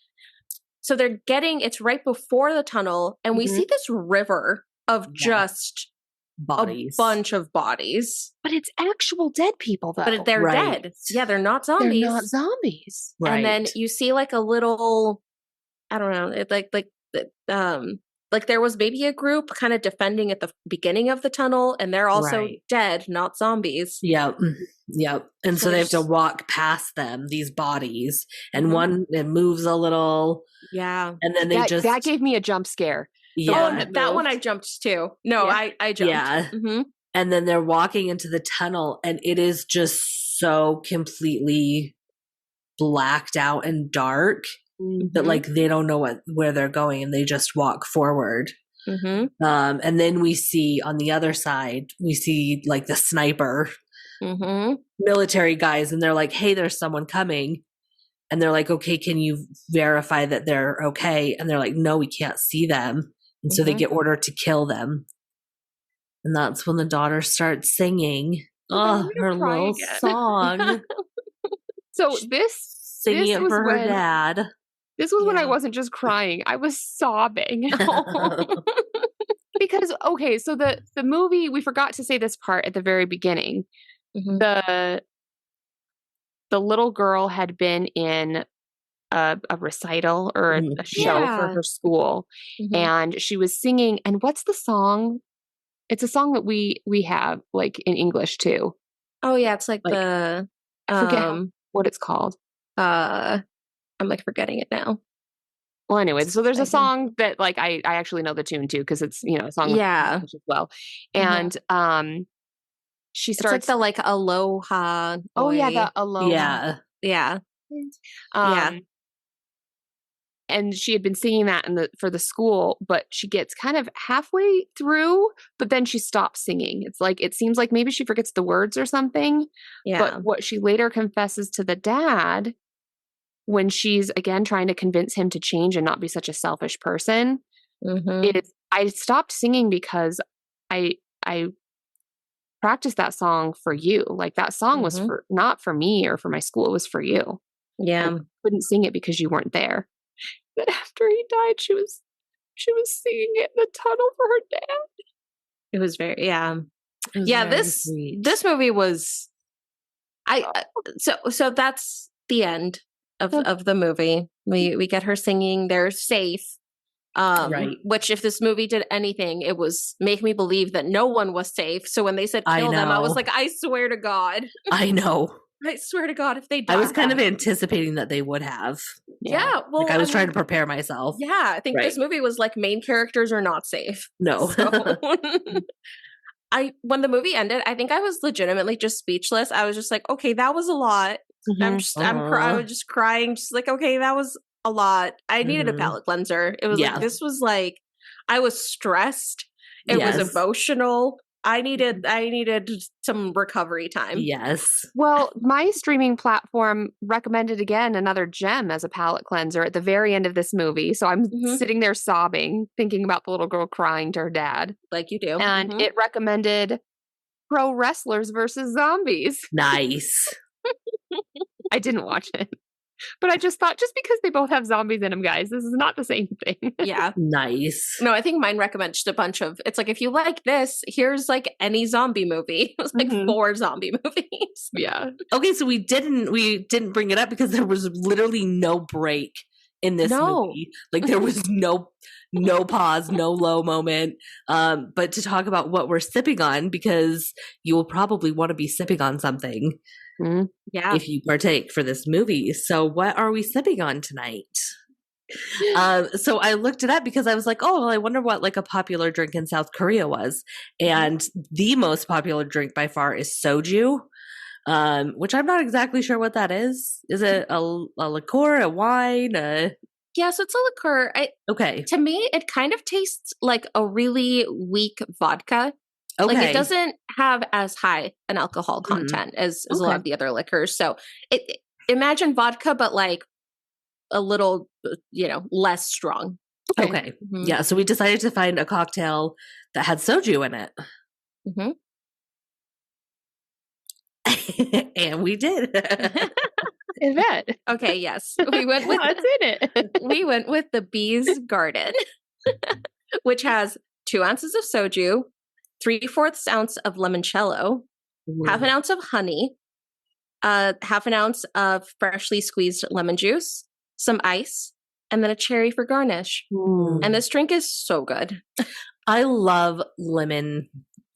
So it's right before the tunnel, and we see this river of just bodies. A bunch of bodies. But it's actual dead people, though. But they're dead. Yeah, they're not zombies. They're not zombies. Right. And then you see like a little, I don't know, it like there was maybe a group kind of defending at the beginning of the tunnel, and they're also dead, not zombies. Yep. And so they have to walk past them, these bodies, and one it moves a little. Yeah. And then that gave me a jump scare. Yeah, that one I jumped too. No, I jumped. Yeah. And then they're walking into the tunnel, and it is just so completely blacked out and dark that like they don't know where they're going and they just walk forward. And then we see on the other side, we see like the sniper military guys, and they're like, hey, there's someone coming. And they're like, okay, can you verify that they're okay? And they're like, no, we can't see them. And so they get ordered to kill them. And that's when the daughter starts singing. Oh, her little song. So singing it for her dad. This was when I wasn't just crying. I was sobbing. Because, okay, so the movie, we forgot to say this part at the very beginning. The little girl had been in a recital or a show for her school. And she was singing. And what's the song? It's a song that we have like in English too. Oh yeah, it's like the I forget what it's called. I'm like forgetting it now. Well, anyway, so there's a song that like I actually know the tune too because it's a song as well. And she starts it's like the aloha. Oh yeah, the aloha. Yeah. And she had been singing that for the school, but she gets kind of halfway through, but then she stops singing. It's like, it seems like maybe she forgets the words or something. Yeah. But what she later confesses to the dad when she's again trying to convince him to change and not be such a selfish person is, I stopped singing because I practiced that song for you. Like that song was not for me or for my school. It was for you. Yeah. I couldn't sing it because you weren't there. But after he died, she was singing it in the tunnel for her dad. It was very This movie was so that's the end of the movie. We get her singing. They're safe. Right. Which if this movie did anything, it was make me believe that no one was safe. So when they said kill them, I was like, I swear to God. I know. I swear to God, if they died. I was kind of anticipating that they would have. Yeah. Well, like I was trying to prepare myself. Yeah. I think this movie was like main characters are not safe. No. So, when the movie ended, I think I was legitimately just speechless. I was just like, okay, that was a lot. I was just crying, just like, okay, that was a lot. I needed a palate cleanser. It was like, this was like, I was stressed. It was emotional. I needed some recovery time. Yes. Well, my streaming platform recommended again another gem as a palate cleanser at the very end of this movie. So I'm sitting there sobbing, thinking about the little girl crying to her dad. Like you do. And it recommended Pro Wrestlers versus Zombies. Nice. I didn't watch it. But I just thought, just because they both have zombies in them, guys, this is not the same thing. Yeah. Nice. No, I think mine recommends just a bunch of, it's like, if you like this, here's like any zombie movie. It was like 4 zombie movies. Yeah. Okay, so we didn't bring it up because there was literally no break in this movie. Like there was no pause, no low moment. But to talk about what we're sipping on, because you will probably want to be sipping on something. Yeah. If you partake for this movie. So what are we sipping on tonight? So I looked it up because I was like, oh, well, I wonder what like a popular drink in South Korea was. And the most popular drink by far is Soju, which I'm not exactly sure what that is. Is it a liqueur, a wine? Yeah, so it's a liqueur. Okay. To me, it kind of tastes like a really weak vodka. Okay. Like it doesn't have as high an alcohol content as a lot of the other liquors. So imagine vodka, but like a little, less strong. Okay. Yeah. So we decided to find a cocktail that had soju in it. And we did. Is that? Okay. Yes. We went with what's in it. We went with the Bee's Garden, which has 2 ounces of soju, 3/4 ounce of limoncello, half an ounce of honey, half an ounce of freshly squeezed lemon juice, some ice, and then a cherry for garnish. And this drink is so good. I love lemon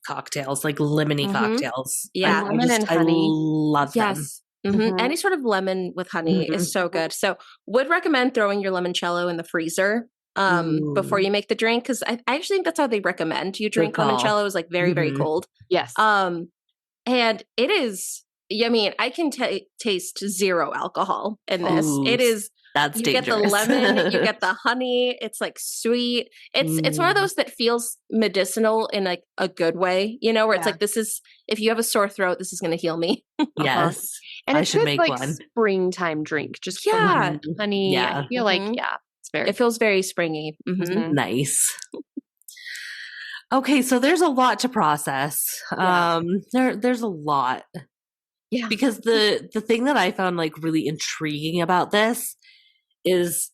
cocktails, like lemony cocktails. Yeah. Lemon and honey. I love them. Any sort of lemon with honey is so good. So would recommend throwing your limoncello in the freezer before you make the drink, because I actually think that's how they recommend you drink limoncello, is like very very cold. Yes. And it is I mean, I can taste zero alcohol in this. Ooh, It is. that's You dangerous. get the lemon, you get the honey. It's like sweet. It's one of those that feels medicinal in like a good way, you know, where it's like, this is, if you have a sore throat, this is going to heal me. Yes. And I it's should good, make like one. springtime drink, just Yeah. honey. Yeah. I feel like, it's very. It feels very springy. Nice. Okay, so there's a lot to process. There's a lot. Yeah. Because the thing that I found like really intriguing about this is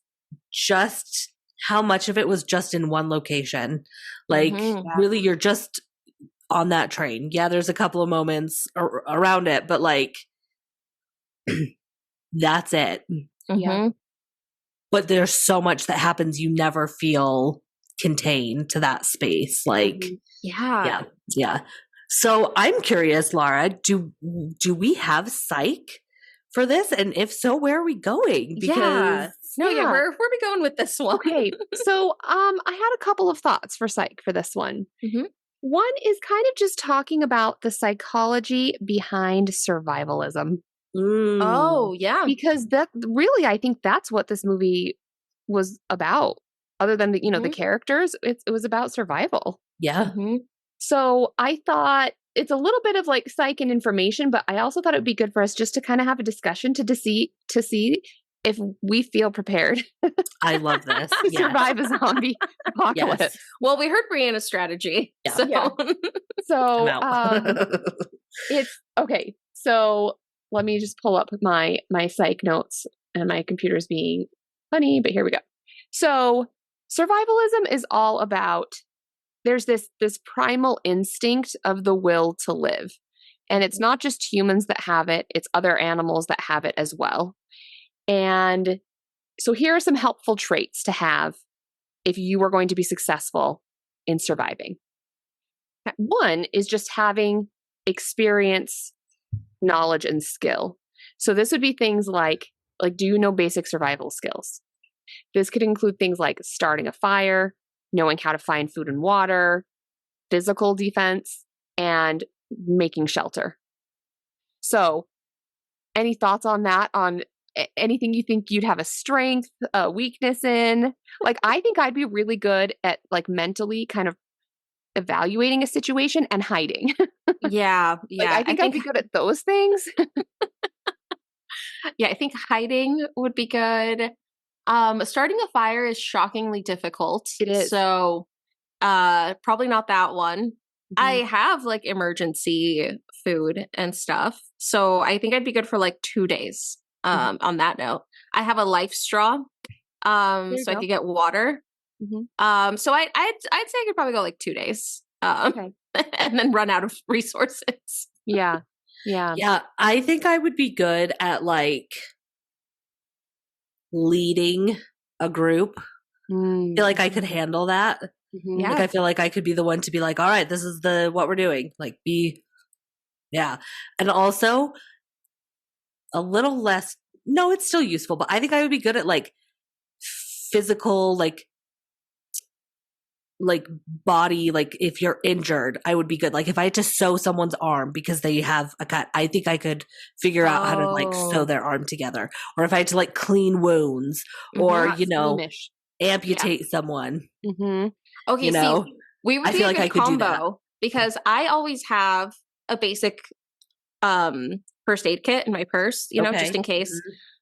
just how much of it was just in one location. Like really you're just on that train. Yeah, there's a couple of moments around it, but like that's it. Yeah. But there's so much that happens you never feel contained to that space. Like yeah. So I'm curious, Laura, do we have psych for this? And if so, where are we going? Because where are we going with this one? Okay. So I had a couple of thoughts for psych for this one. One is kind of just talking about the psychology behind survivalism. Oh, yeah. Because that really, I think that's what this movie was about. Other than the, the characters, it was about survival. Yeah. So I thought it's a little bit of like psych and information, but I also thought it would be good for us just to kind of have a discussion to see if we feel prepared. I love this. to survive a zombie apocalypse. Yes. Well, we heard Brianna's strategy. Yeah. So it's okay. So let me just pull up my psych notes, and my computer's being funny, but here we go. So survivalism is all about, there's this primal instinct of the will to live. And it's not just humans that have it, it's other animals that have it as well. And so here are some helpful traits to have if you are going to be successful in surviving. One is just having experience, knowledge, and skill. So this would be things like do you know basic survival skills? This could include things like starting a fire, knowing how to find food and water, physical defense, and making shelter. So any thoughts on that? On anything you think you'd have a strength, a weakness in? Like, I think I'd be really good at like mentally kind of evaluating a situation and hiding. Yeah. I think I'd be good at those things. I think hiding would be good. Starting a fire is shockingly difficult. It is. So probably not that one. I have like emergency food and stuff. So I think I'd be good for like 2 days. On that note, I have a life straw. So I could get water. So I'd say I could probably go like 2 days. And then run out of resources. Yeah. I think I would be good at like leading a group. I feel like I could handle that. Like I feel like I could be the one to be like, all right, this is what we're doing. Like and also a little less. No, it's still useful, but I think I would be good at like physical, like body, like if you're injured, I would be good. Like if I had to sew someone's arm because they have a cut, I think I could figure out how to like sew their arm together. Or if I had to like clean wounds or, amputate someone. Okay, see, we would be a good combo because I always have a basic first aid kit in my purse, just in case.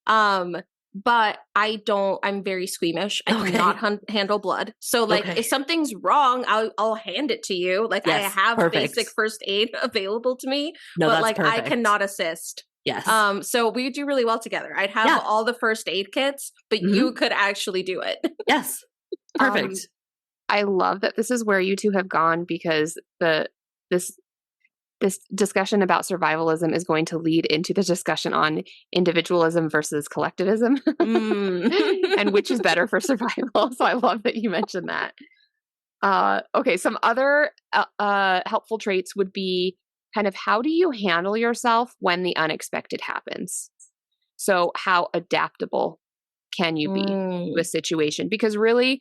But I'm very squeamish. I cannot handle blood. So like if something's wrong, I'll hand it to you. Like I have basic first aid available to me, but like I cannot assist. Yes. So we would do really well together. I'd have all the first aid kits, but you could actually do it. Yes. Perfect. I love that this is where you two have gone, because this discussion about survivalism is going to lead into the discussion on individualism versus collectivism and which is better for survival. So I love that you mentioned that. Okay, some other helpful traits would be kind of how do you handle yourself when the unexpected happens? So how adaptable can you be to a situation? Because really,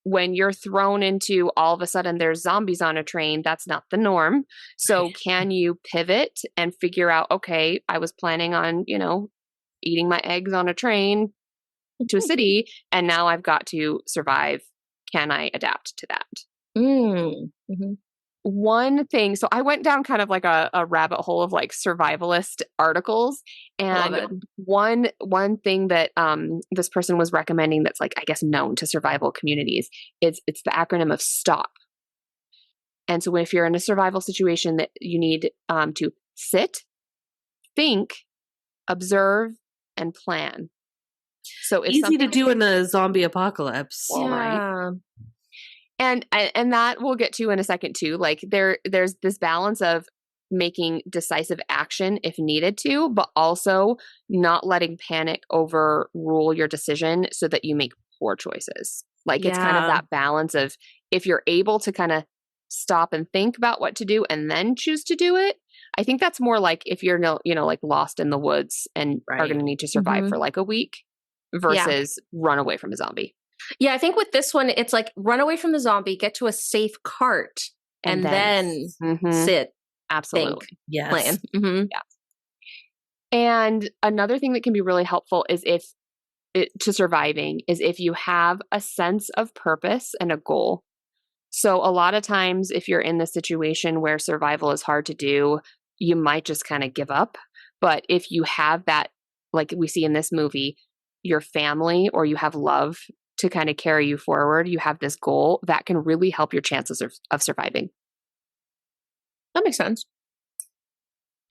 when you're thrown into all of a sudden there's zombies on a train, that's not the norm. So can you pivot and figure out, okay, I was planning on, eating my eggs on a train to a city, and now I've got to survive. Can I adapt to that? Mm-hmm. One thing, so I went down kind of like a rabbit hole of like survivalist articles, and one thing that this person was recommending that's like, I guess, known to survival communities is it's the acronym of STOP. And so if you're in a survival situation that you need to sit, think, observe, and plan. So it's easy to do in a zombie apocalypse. Well, right? And that we'll get to in a second too. Like there's this balance of making decisive action if needed to, but also not letting panic overrule your decision so that you make poor choices. Like it's kind of that balance of, if you're able to kind of stop and think about what to do and then choose to do it. I think that's more like if you're like lost in the woods and are going to need to survive for like a week versus run away from a zombie. Yeah, I think with this one, it's like run away from the zombie, get to a safe cart, and then sit. Absolutely. Think, plan. Mm-hmm. Yeah. And another thing that can be really helpful is to surviving is if you have a sense of purpose and a goal. So a lot of times if you're in the situation where survival is hard to do, you might just kind of give up. But if you have that, like we see in this movie, your family or you have love to kind of carry you forward, you have this goal, that can really help your chances of surviving. That makes sense.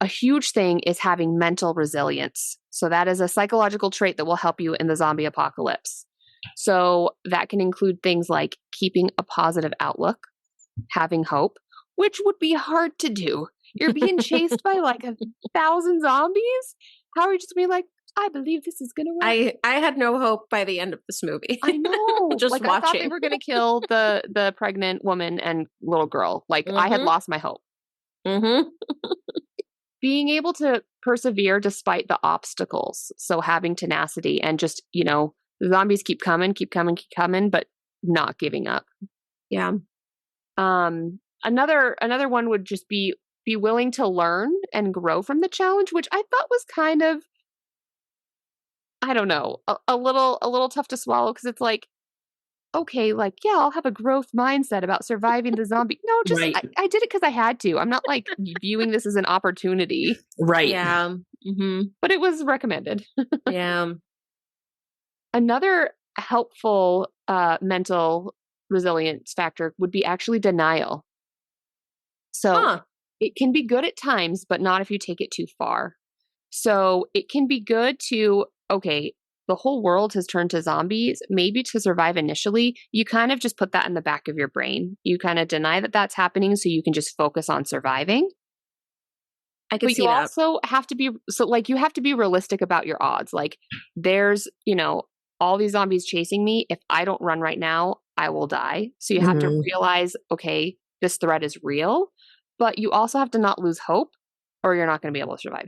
A huge thing is having mental resilience. So that is a psychological trait that will help you in the zombie apocalypse. So that can include things like keeping a positive outlook, having hope, which would be hard to do. You're being chased by like 1,000 zombies. How are you just being like, I believe this is going to work? I had no hope by the end of this movie. I know. Just like, watching. I thought they were going to kill the pregnant woman and little girl. Like, I had lost my hope. Mm-hmm. Being able to persevere despite the obstacles. So having tenacity and just, the zombies keep coming, but not giving up. Yeah. Another one would just be willing to learn and grow from the challenge, which I thought was kind of, I don't know, a little tough to swallow, because it's like, okay, like, yeah, I'll have a growth mindset about surviving the zombie. No, just I did it because I had to. I'm not like viewing this as an opportunity. Right. Yeah. Mm-hmm. But it was recommended. Yeah. Another helpful mental resilience factor would be actually denial. So it can be good at times, but not if you take it too far. So it can be good to, okay, the whole world has turned to zombies. Maybe to survive initially, you kind of just put that in the back of your brain. You kind of deny that that's happening so you can just focus on surviving. I can see that. But you also have to be, you have to be realistic about your odds. Like there's, all these zombies chasing me. If I don't run right now, I will die. So you have to realize, okay, this threat is real, but you also have to not lose hope or you're not going to be able to survive.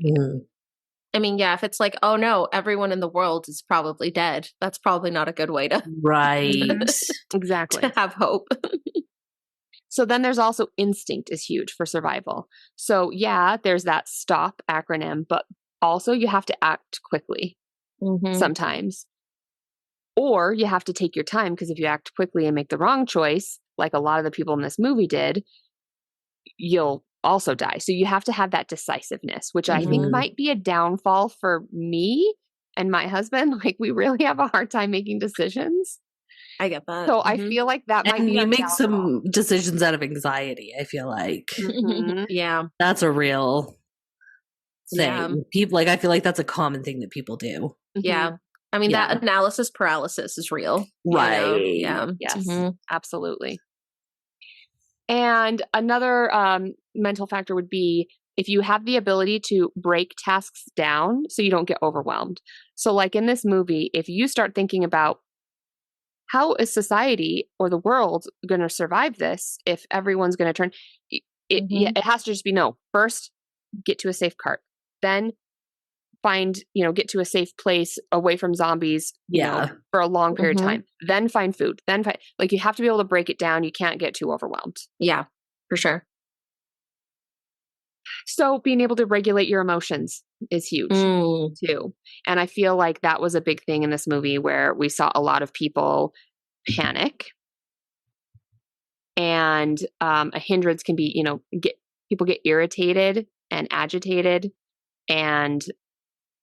I mean, yeah, if it's like, oh no, everyone in the world is probably dead, that's probably not a good way to exactly to have hope. So then there's also instinct is huge for survival. So yeah, there's that STOP acronym, but also you have to act quickly sometimes. Or you have to take your time, because if you act quickly and make the wrong choice, like a lot of the people in this movie did, you'll also die. So you have to have that decisiveness, which I think might be a downfall for me and my husband. Like we really have a hard time making decisions. I get that. So I feel like that might be you make some decisions out of anxiety, I feel like. Yeah. That's a real thing. Yeah. People, I feel like that's a common thing that people do. Yeah. I mean, that analysis paralysis is real. Right. Yeah. Yes, absolutely. And another mental factor would be if you have the ability to break tasks down so you don't get overwhelmed. So like in this movie, if you start thinking about how is society or the world going to survive this if everyone's going to turn, it has to just be, no, first get to a safe cart, then get to a safe place away from zombies, for a long period of time, then find food, like you have to be able to break it down. You can't get too overwhelmed. Yeah, for sure. So being able to regulate your emotions is huge too. And I feel like that was a big thing in this movie where we saw a lot of people panic. And a hindrance can be, people get irritated and agitated, and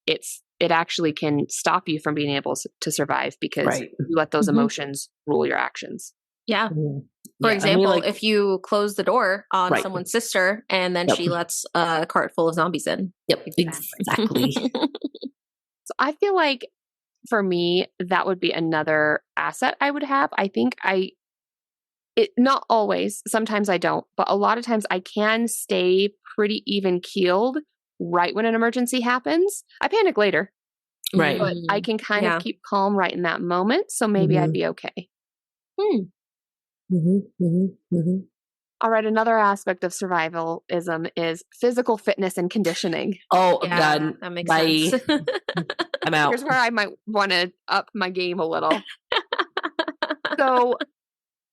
it actually can stop you from being able to survive because you let those emotions rule your actions. Yeah. For example, if you close the door on someone's sister and then she lets a cart full of zombies in. Yep, exactly. So I feel like for me, that would be another asset I would have. I think not always, sometimes I don't, but a lot of times I can stay pretty even keeled right when an emergency happens. I panic later. Right. But I can kind of keep calm right in that moment. So maybe I'd be okay. All right. Another aspect of survivalism is physical fitness and conditioning. Oh, God. That makes sense. I'm out. Here's where I might want to up my game a little. So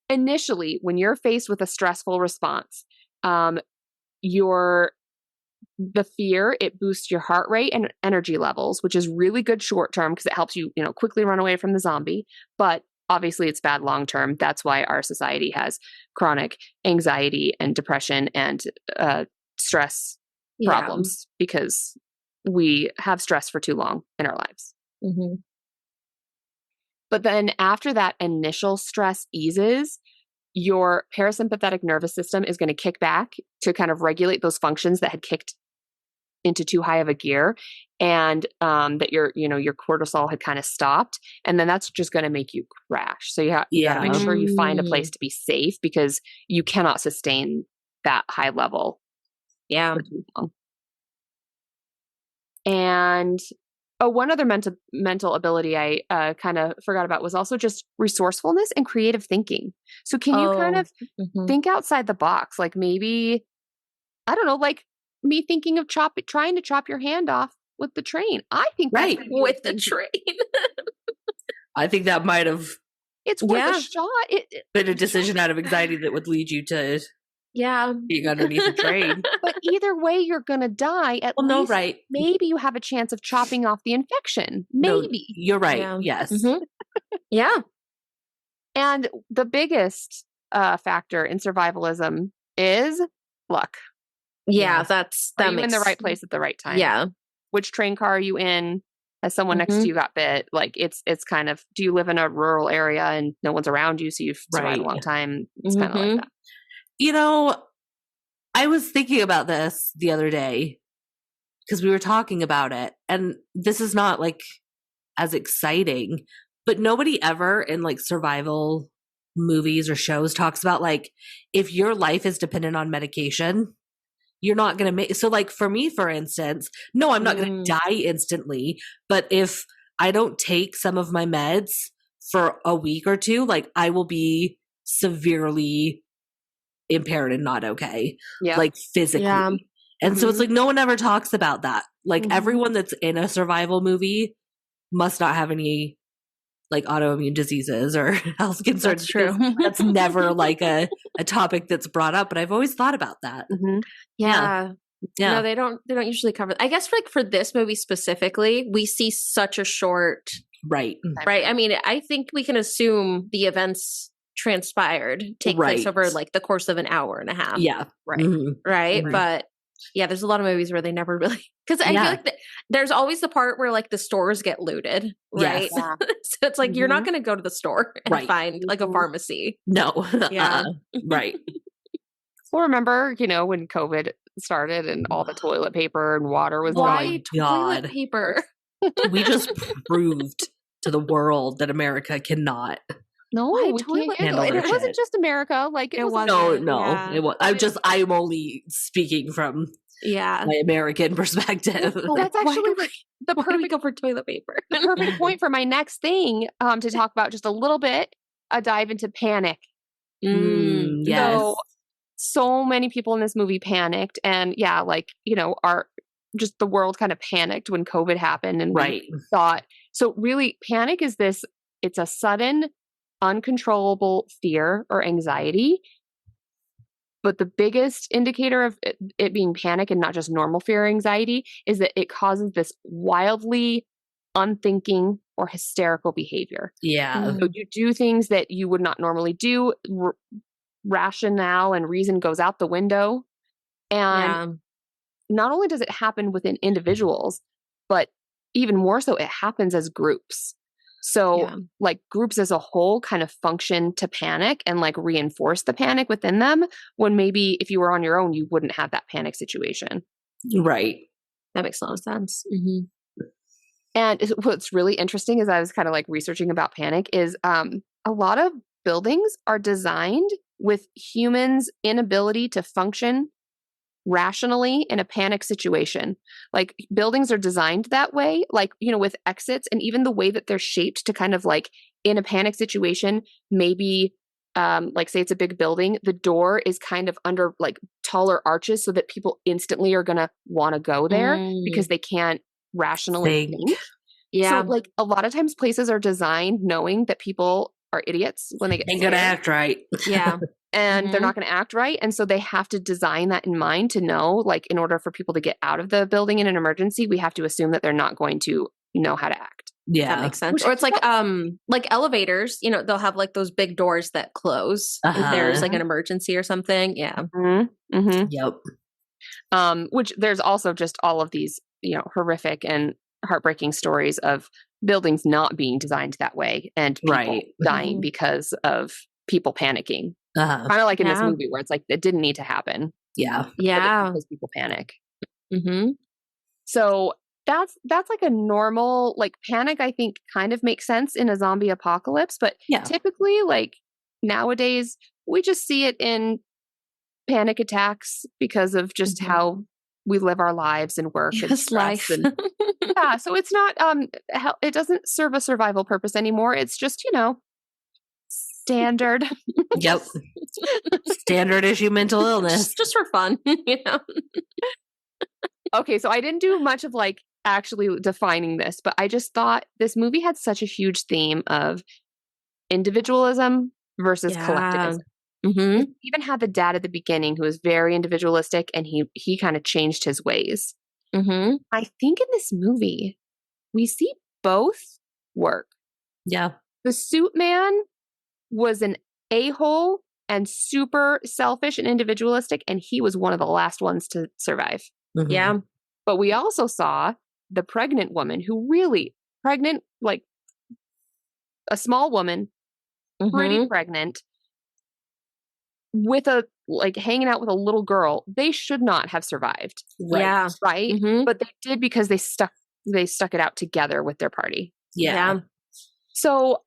initially, when you're faced with a stressful response, the fear, it boosts your heart rate and energy levels, which is really good short term because it helps you, quickly run away from the zombie. But obviously it's bad long term. That's why our society has chronic anxiety and depression and stress problems, because we have stress for too long in our lives. But then after that initial stress eases, your parasympathetic nervous system is going to kick back to kind of regulate those functions that had kicked into too high of a gear, and that your cortisol had kind of stopped, and then that's just going to make you crash. So you got to make sure you find a place to be safe, because you cannot sustain that high level. Yeah. For too long. And one other mental ability I kind of forgot about was also just resourcefulness and creative thinking. So can you kind of think outside the box? Like maybe, I don't know, like me thinking of trying to chop your hand off with the train. I think that's with the train. I think that might have. It's worth a shot. Been a decision out of anxiety that would lead you to. Being underneath a train. But either way, you're going to die. At least maybe you have a chance of chopping off the infection. Maybe. No, you're right. Yeah. Yes. Yeah. And the biggest factor in survivalism is luck. Yeah, that makes you in the right place at the right time. Yeah. Which train car are you in? Has someone next to you got bit? Like it's kind of, do you live in a rural area and no one's around you, so you've survived a long time? It's kind of like that. I was thinking about this the other day because we were talking about it, and this is not like as exciting, but nobody ever in like survival movies or shows talks about like if your life is dependent on medication, you're not going to make. So like for me, for instance, no, I'm not going to die instantly, but if I don't take some of my meds for a week or two, like I will be severely impaired and not okay, like physically. And so it's like no one ever talks about that. Like everyone that's in a survival movie must not have any like autoimmune diseases or health concerns. That's true. That's never like a topic that's brought up, but I've always thought about that. Yeah. No, they don't usually cover. I guess for this movie specifically, we see such a short. Right. I mean, I think we can assume the events transpired take place over like the course of an hour and a half. Yeah. Right. But yeah, there's a lot of movies where they never really, because I feel like there's always the part where like the stores get looted, right? So it's like you're not going to go to the store and find like a pharmacy. No. Right. Well, remember, when COVID started and all the toilet paper and water was gone. Toilet paper? We just proved to the world that America cannot. No, we can't handle it. It wasn't just America. Like it was. No. It was. I'm only speaking from my American perspective. Well, that's actually the perfect go for toilet paper. The perfect point for my next thing to talk about just a little bit. A dive into panic. Yes. So many people in this movie panicked, and just the world kind of panicked when COVID happened, and Right. we thought, so really panic is this, it's a sudden uncontrollable fear or anxiety. But the biggest indicator of it being panic and not just normal fear or anxiety is that it causes this wildly unthinking or hysterical behavior. Yeah. So you do things that you would not normally do. Rationale and reason goes out the window. And not only does it happen within individuals, but even more so, it happens as groups. So like groups as a whole kind of function to panic and like reinforce the panic within them, when maybe if you were on your own, you wouldn't have that panic situation. Right. That makes a lot of sense. And what's really interesting, as I was kind of like researching about panic, is a lot of buildings are designed with humans' inability to function rationally in a panic situation. Like buildings are designed that way, like, you know, with exits, and even the way that they're shaped to kind of like in a panic situation, maybe like say it's a big building, the door is kind of under like taller arches so that people instantly are going to want to go there because they can't rationally think. So like a lot of times places are designed knowing that people are idiots when they get ain't gonna act right. And they're not going to act right. And so they have to design that in mind to know, like, in order for people to get out of the building in an emergency, we have to assume that they're not going to know how to act. That makes sense. Or it's like elevators, you know, they'll have like those big doors that close if there's like an emergency or something. Yep. Which there's also just all of these, you know, horrific and heartbreaking stories of buildings not being designed that way and people dying because of people panicking. Kind of like in this movie where it's like it didn't need to happen. Because people panic. So that's like a normal like panic. I think kind of makes sense in a zombie apocalypse, but typically like nowadays we just see it in panic attacks because of just how we live our lives and work and stress. And, so it's not it doesn't serve a survival purpose anymore. It's just, you know, standard. Standard issue mental illness. Just for fun, you know. Okay, so I didn't do much of like actually defining this, but I just thought this movie had such a huge theme of individualism versus collectivism. It even had the dad at the beginning who was very individualistic, and he kind of changed his ways. I think in this movie we see both work. The suit man was an a-hole and super selfish and individualistic, and he was one of the last ones to survive. But we also saw the pregnant woman who really pregnant, like a small woman, pretty pregnant, with a like hanging out with a little girl. They should not have survived. Right. But they did because they stuck it out together with their party. So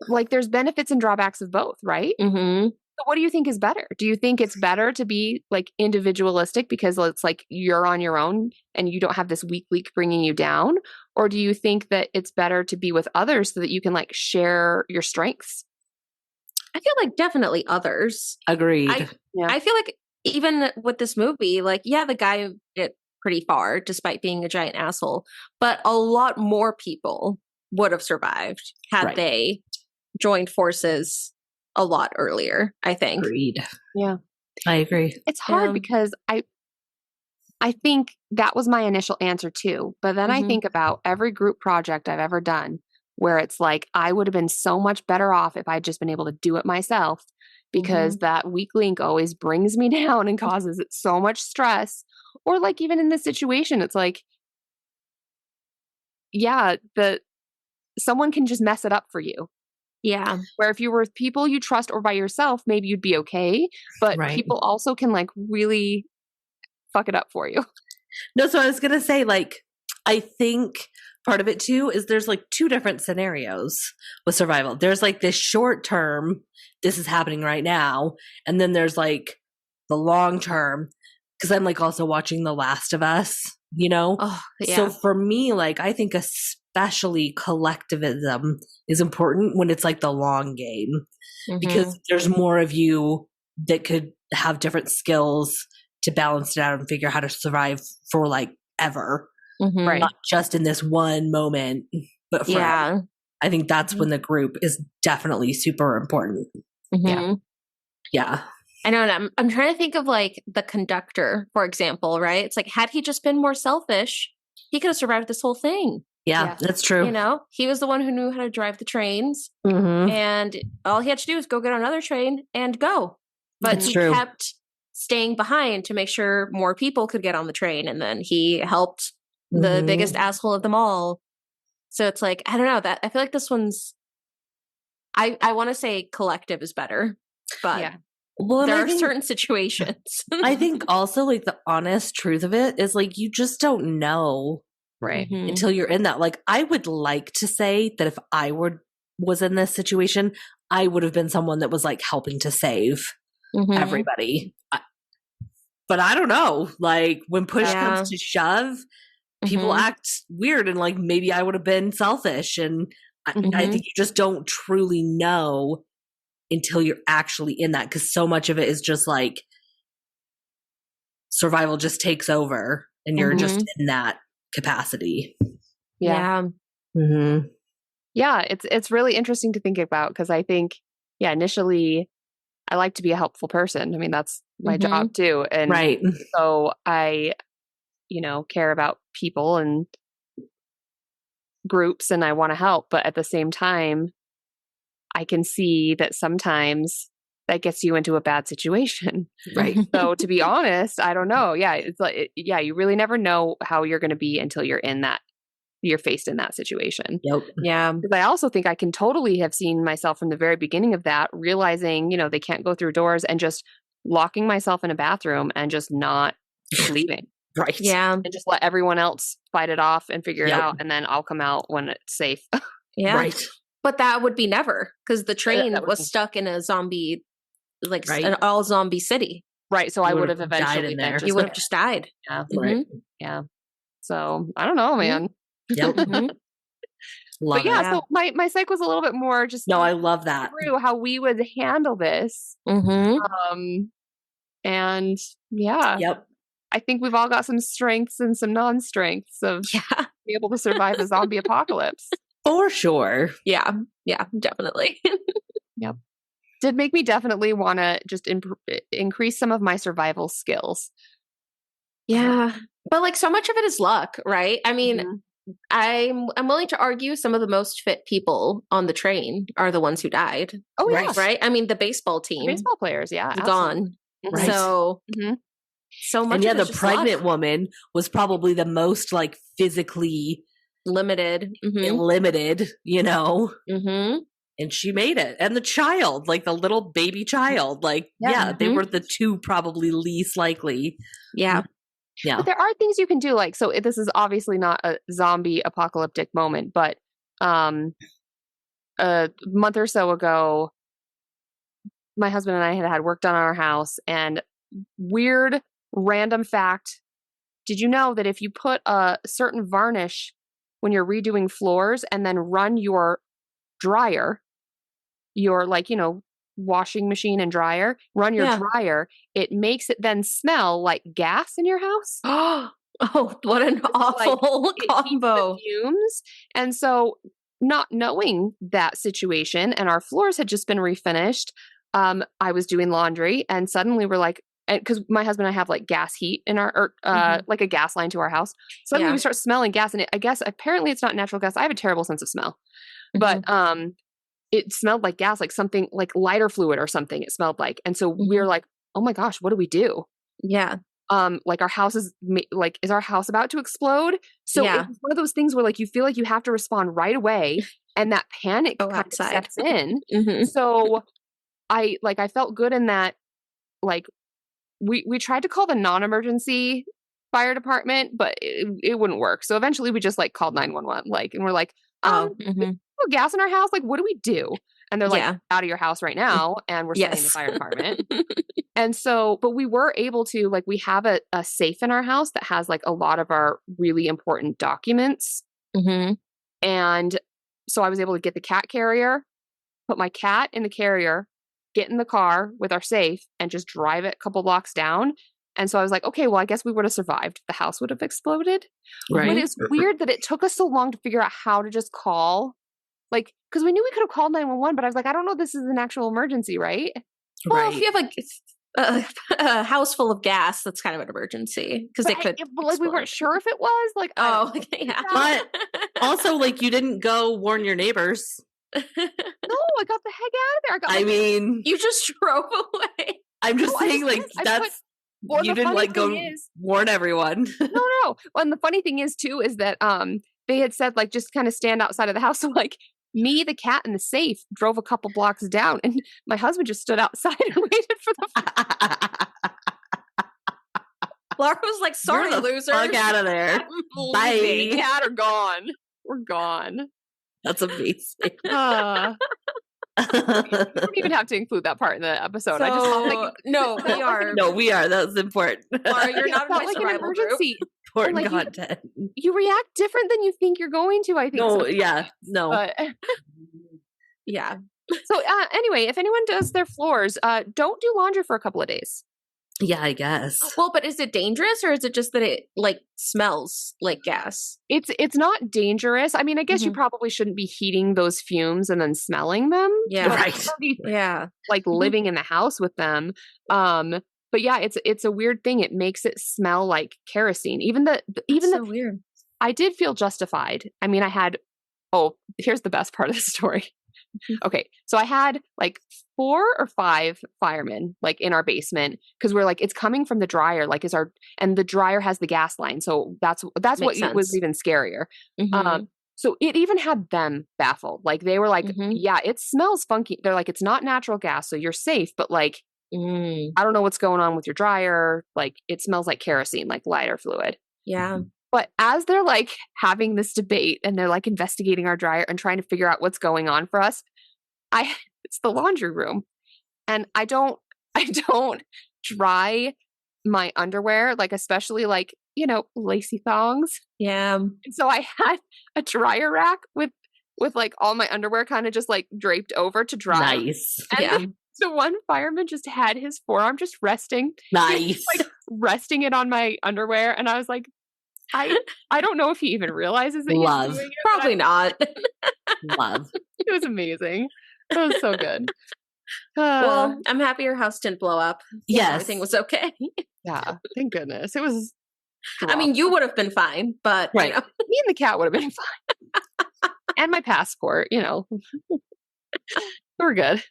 like there's benefits and drawbacks of both, right? So what do you think is better? Do you think it's better to be like individualistic because it's like you're on your own and you don't have this weak link bringing you down? Or do you think that it's better to be with others so that you can like share your strengths? I feel like definitely others. Agreed. I feel like even with this movie, like, the guy made it pretty far despite being a giant asshole, but a lot more people would have survived had they joined forces a lot earlier, I think. Agreed. I agree. It's hard because I think that was my initial answer too. But then I think about every group project I've ever done where it's like, I would have been so much better off if I'd just been able to do it myself, because that weak link always brings me down and causes it so much stress. Or like even in this situation, it's like, someone can just mess it up for you. Where if you were with people you trust or by yourself, maybe you'd be okay. But people also can like really fuck it up for you. No, so I was going to say, like, I think part of it too is there's like two different scenarios with survival. There's like this short term, this is happening right now. And then there's like the long term, because I'm like also watching The Last of Us, you know? So for me, like, I think especially collectivism is important when it's like the long game, because there's more of you that could have different skills to balance it out and figure out how to survive for like ever. Right. Not just in this one moment, but forever. I think that's when the group is definitely super important. Yeah. I know. And I'm trying to think of like the conductor, for example, right? It's like, had he just been more selfish, he could have survived this whole thing. Yeah, that's true. You know, he was the one who knew how to drive the trains, and all he had to do was go get on another train and go. But he kept staying behind to make sure more people could get on the train, and then he helped the biggest asshole of them all. So it's like, I don't know, that I feel like this one's, I want to say collective is better, but there are certain situations. I think also like the honest truth of it is like, you just don't know. Right. Until you're in that. Like, I would like to say that if I was in this situation, I would have been someone that was like helping to save everybody. But I don't know. Like, when push comes to shove, people act weird, and like maybe I would have been selfish. And I think you just don't truly know until you're actually in that, because so much of it is just like survival just takes over, and you're just in that capacity. Yeah, it's really interesting to think about, because I think initially I like to be a helpful person. I mean, that's my job too, and so I care about people and groups, and I want to help, but at the same time I can see that sometimes that gets you into a bad situation. Right. So to be honest, I don't know. Yeah. It's like, you really never know how you're going to be until you're faced in that situation. Yep. Yeah. Because I also think I can totally have seen myself from the very beginning of that, realizing, they can't go through doors, and just locking myself in a bathroom and just not leaving. Right. Yeah. And just let everyone else fight it off and figure it out. And then I'll come out when it's safe. Yeah. Right. But that would be never, because the train was stuck in a zombie, like an all zombie city. Right. So I would have eventually been. You would have just died. Yeah. Right. Yeah. So I don't know, man. Yep. But so my psych was a little bit more just. No, I love that. Through how we would handle this. And Yep. I think we've all got some strengths and some non-strengths of being able to survive a zombie apocalypse. For sure. Yeah. Yeah, definitely. Yep. Did make me definitely want to just increase some of my survival skills. Yeah. But like, so much of it is luck, right? I mean, I'm willing to argue some of the most fit people on the train are the ones who died. Oh, yeah. Right? I mean, the baseball team. The baseball players, gone. Right. So, so much and of the pregnant woman was probably the most like physically limited, and she made it. And the child, like the little baby child, like they were the two probably least likely. Yeah. But there are things you can do, like, so this is obviously not a zombie apocalyptic moment, but a month or so ago, my husband and I had work done on our house, and weird random fact, did you know that if you put a certain varnish when you're redoing floors and then run your dryer, your washing machine and dryer, run your dryer, it makes it then smell like gas in your house? Oh, what an awful combo. Fumes. And so, not knowing that situation, and our floors had just been refinished, I was doing laundry, and suddenly we're like, because my husband and I have like gas heat in our, like a gas line to our house. Suddenly we start smelling gas, and I guess apparently it's not natural gas. I have a terrible sense of smell, but it smelled like gas, like something like lighter fluid or something. It smelled like, and so we were like, oh my gosh, what do we do? Yeah. Like our house is like, is our house about to explode? So it's one of those things where like you feel like you have to respond right away, and that panic kind of sets in. So I felt good in that, like we tried to call the non-emergency fire department, but it wouldn't work. So eventually we just like called 911, and we're like, gas in our house, like what do we do? And they're like, out of your house right now, and we're sending the fire department. And so, but we were able to, like, we have a safe in our house that has like a lot of our really important documents. And so I was able to get the cat carrier, put my cat in the carrier, get in the car with our safe, and just drive it a couple blocks down. And so I was like, okay, well, I guess we would have survived. The house would have exploded. Right. But it's weird that it took us so long to figure out how to just call. Like, because we knew we could have called 911, but I was like, I don't know, this is an actual emergency, right? Well, if you have a house full of gas, that's kind of an emergency because they could. Like, we weren't sure if it was. Like, yeah. But also, like, you didn't go warn your neighbors. No, I got the heck out of there. You just drove away. I'm just saying, like, you didn't like go warn everyone. No. Well, and the funny thing is too is that they had said like just kind of stand outside of the house. So like me, the cat, and the safe drove a couple blocks down, and my husband just stood outside and waited for the. Laura was like, "Sorry, loser, fuck out of there! Bye, cat are gone. We're gone." That's amazing. We don't even have to include that part in the episode. I just felt like we are. No, we are. That's important. Laura, you're not like an emergency. Important content. You react different than you think you're going to. I think. No, sometimes. yeah, no, but, yeah. So anyway, if anyone does their floors, don't do laundry for a couple of days. Yeah, I guess. Well, but is it dangerous, or is it just that it like smells like gas? It's not dangerous. I mean, I guess you probably shouldn't be heating those fumes and then smelling them. Yeah, right. Like living in the house with them. But yeah, it's a weird thing. It makes it smell like kerosene. So weird. I did feel justified. I mean, here's the best part of the story. Okay, so I had like 4 or 5 firemen like in our basement because we're like, it's coming from the dryer, like and the dryer has the gas line, so that's what was even scarier. So it even had them baffled. Like they were like, yeah, it smells funky. They're like, it's not natural gas, so you're safe, but like, I don't know what's going on with your dryer. Like it smells like kerosene, like lighter fluid. Yeah. But as they're like having this debate and they're like investigating our dryer and trying to figure out what's going on for us, it's the laundry room. And I don't dry my underwear, like especially like, lacy thongs. Yeah. And so I had a dryer rack with like all my underwear kind of just like draped over to dry. Nice. And the one fireman just had his forearm just resting. Nice. Like resting it on my underwear. And I was like, I don't know if he even realizes that Love. He's doing it. Probably not. Love. It was amazing. It was so good. Well, I'm happy your house didn't blow up. Yes. Everything was okay. Yeah, thank goodness. It was I mean, you would have been fine, but right. Me and the cat would have been fine. And my passport, We're good.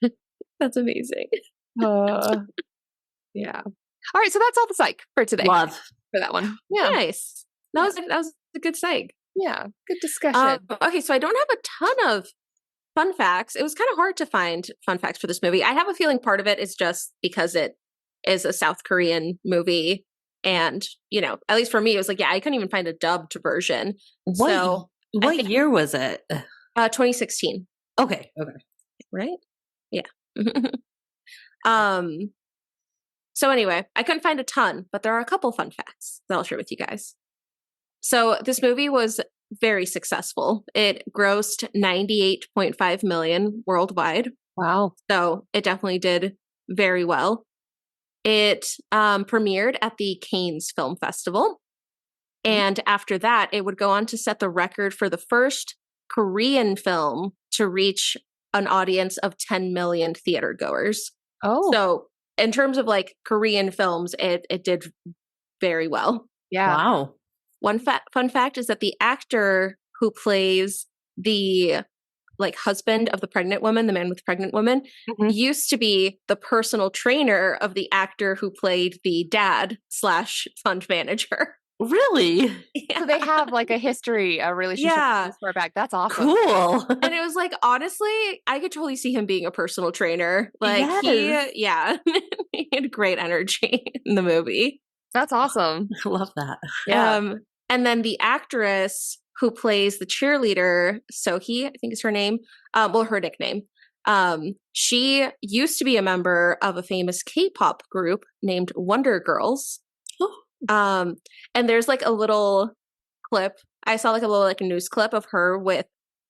That's amazing. Yeah. All right, so that's all the psych for today. Love. For that one. Yeah. Nice. That was a good psych. Yeah, good discussion. Okay, so I don't have a ton of fun facts. It was kind of hard to find fun facts for this movie. I have a feeling part of it is just because it is a South Korean movie. And, at least for me, it was like, I couldn't even find a dubbed version. What year was it? 2016. Okay. Right? Yeah. So anyway, I couldn't find a ton, but there are a couple fun facts that I'll share with you guys. So this movie was very successful. It grossed 98.5 million worldwide. Wow. So it definitely did very well. It premiered at the Cannes Film Festival. And after that, it would go on to set the record for the first Korean film to reach an audience of 10 million theater goers. Oh. So in terms of like Korean films, it did very well. Yeah. Wow. One fun fact is that the actor who plays the husband of the pregnant woman, the man with the pregnant woman, used to be the personal trainer of the actor who played the dad / fund manager. Really? Yeah. So they have like a history, a relationship this far back. That's awesome. Cool. And it was like, honestly, I could totally see him being a personal trainer. Like he had great energy in the movie. That's awesome. I love that. Yeah. And then the actress who plays the cheerleader, Sohee, I think is her name. Her nickname. She used to be a member of a famous K-pop group named Wonder Girls. And there's like a little clip. I saw like a little news clip of her with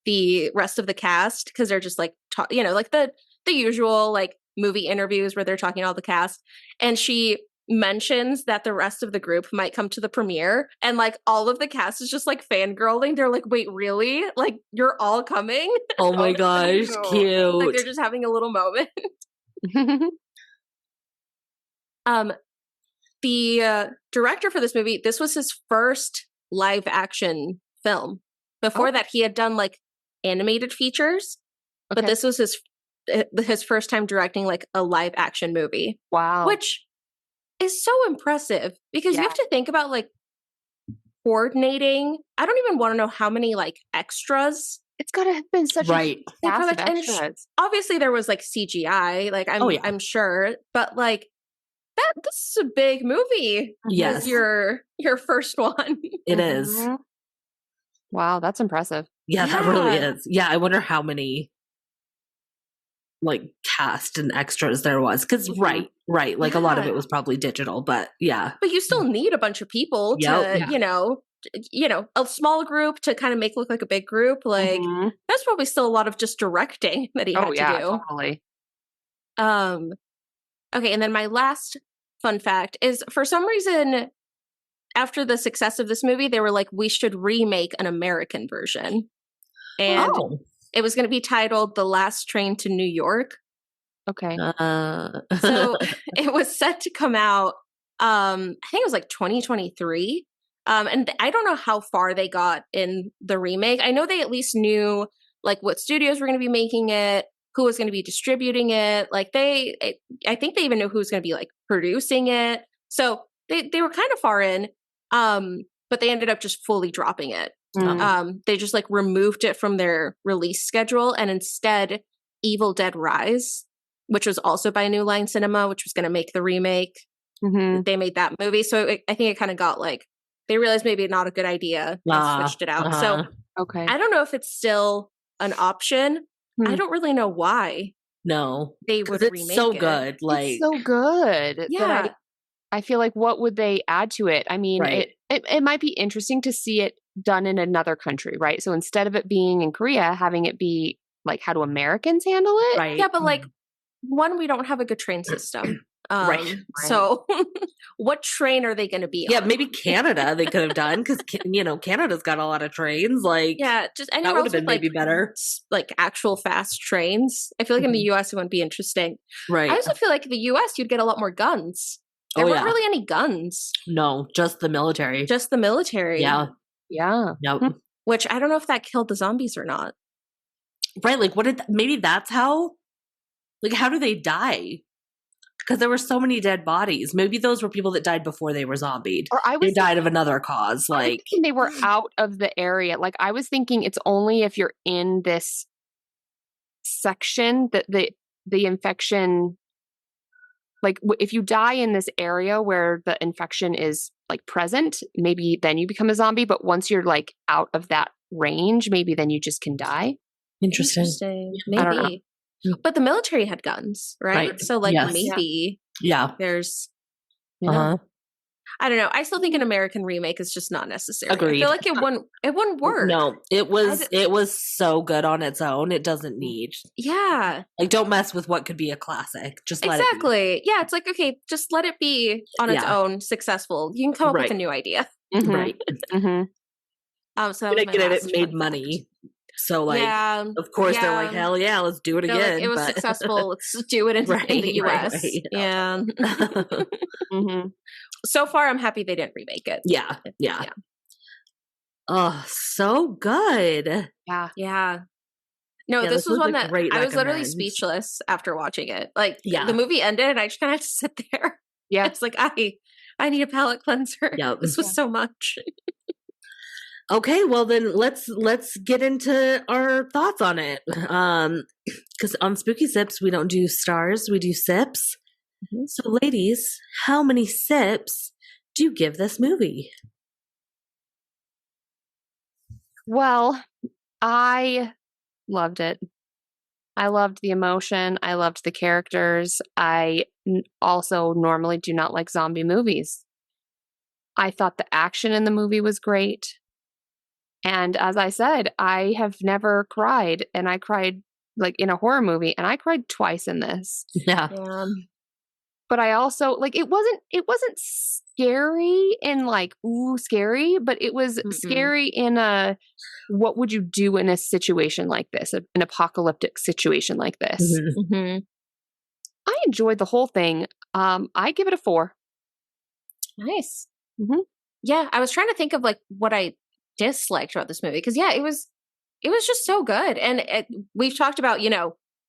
the rest of the cast because they're just like like the usual like movie interviews where they're talking to all the cast. And she mentions that the rest of the group might come to the premiere, and like all of the cast is just like fangirling. They're like, wait, really? Like, you're all coming? Oh my gosh, cute. Like, they're just having a little moment. The director for this movie, this was his first live action film. Before that, he had done like animated features, but this was his first time directing like a live action movie. Wow. Which is so impressive because you have to think about like coordinating. I don't even want to know how many like extras. It's got to have been such a cast of extras. Obviously there was like CGI, like I'm sure, but like this is a big movie. Yes. Your first one. It is. Wow, that's impressive. Yeah, that really is. Yeah, I wonder how many like cast and extras there was, because right, like a lot of it was probably digital, but but you still need a bunch of people to you know a small group to kind of make look like a big group. Like that's probably still a lot of just directing that he had to do. Totally. Okay, and then my last fun fact is, for some reason, after the success of this movie, they were like, we should remake an American version, and it was going to be titled The Last Train to New York. Okay. So it was set to come out, I think it was like 2023. And I don't know how far they got in the remake. I know they at least knew like what studios were going to be making it, who was going to be distributing it. Like I think they even knew who was going to be like producing it. So they were kind of far in, but they ended up just fully dropping it. They just like removed it from their release schedule, and instead Evil Dead Rise, which was also by New Line Cinema, which was going to make the remake, they made that movie. So I think it kind of got like, they realized maybe not a good idea and switched it out. So I don't know if it's still an option. I don't really know why. No, they would remake so it. good. Like, it's so good. Yeah. I feel like, what would they add to it? I mean, it might be interesting to see it done in another country, right? So instead of it being in Korea, having it be like, how do Americans handle it? Right. Yeah, but like, one, we don't have a good train system. So what train are they going to be on? Yeah, maybe Canada they could have done, because Canada's got a lot of trains. Like, just anywhere that would else have been with, maybe better. Like actual fast trains. I feel like in the US it wouldn't be interesting. Right. I also feel like in the US you'd get a lot more guns. There weren't really any guns. No, just the military. Just the military. Yeah. Yep. Which I don't know if that killed the zombies or not. Right. Like, maybe that's how. Like, how do they die? Because there were so many dead bodies. Maybe those were people that died before they were zombied. Or they died of another cause. Like, they were out of the area. Like, I was thinking it's only if you're in this section that the infection, like if you die in this area where the infection is like present, maybe then you become a zombie. But once you're like out of that range, maybe then you just can die. Interesting. Maybe. But the military had guns, right? So like maybe there's I don't know. I still think an American remake is just not necessary. Agreed. I feel like it wouldn't work. No, it was so good on its own. It doesn't need. Yeah. Like, don't mess with what could be a classic. Just let it be. Exactly. Yeah, it's like, okay, just let it be on its own successful. You can come up with a new idea. Right. So that was it made money. So, like, of course, they're like, hell yeah, let's do it again. Like, it was successful. Let's do it in the US. Right. Yeah. So far, I'm happy they didn't remake it. Yeah. Oh, so good. Yeah. No, this was one that I was literally speechless after watching it. Like, the movie ended and I just kind of had to sit there. Yeah. It's like, I need a palate cleanser. Yep. This was so much. Okay, well then let's get into our thoughts on it. Because on Spooky Sips we don't do stars, we do sips. So ladies, how many sips do you give this movie? Well, I loved it. I loved the emotion. I loved the characters. I also normally do not like zombie movies. I thought the action in the movie was great. And as I said, I have never cried, and I cried like in a horror movie, and I cried twice in this. Yeah. but I also like it wasn't scary and like ooh scary, but it was scary in a what would you do in a situation like this, an apocalyptic situation like this. I enjoyed the whole thing. I give it a 4. Nice. Yeah, I was trying to think of like what I disliked about this movie because yeah, it was just so good, and we've talked about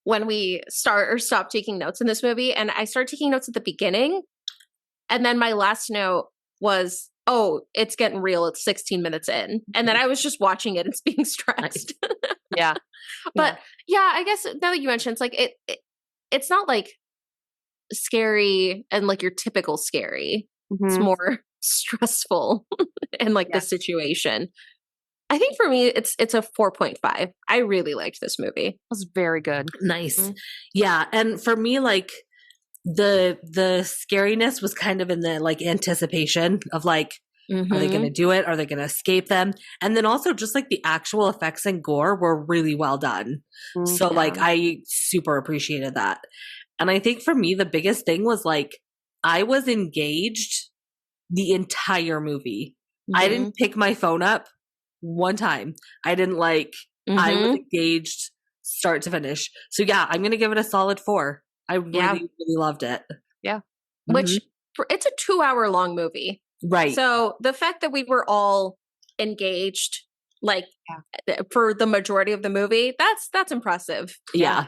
when we start or stop taking notes in this movie, and I started taking notes at the beginning, and then my last note was, oh, it's getting real. It's 16 minutes in, and then I was just watching it and being stressed. Yeah, but yeah, I guess now that you mentioned, it's like it's not like scary and like your typical scary. It's more stressful and like the situation. I think for me, it's a 4.5. I really liked this movie. It was very good. Nice. Yeah. And for me, like the scariness was kind of in the like anticipation of like, are they going to do it? Are they going to escape them? And then also just like the actual effects and gore were really well done. So like I super appreciated that. And I think for me, the biggest thing was like, I was engaged the entire movie. I didn't pick my phone up one time. I didn't I was engaged start to finish. So yeah, I'm going to give it a solid 4. I really, really loved it. Yeah. Which it's a 2-hour long movie. Right. So the fact that we were all engaged like for the majority of the movie, that's impressive. Yeah.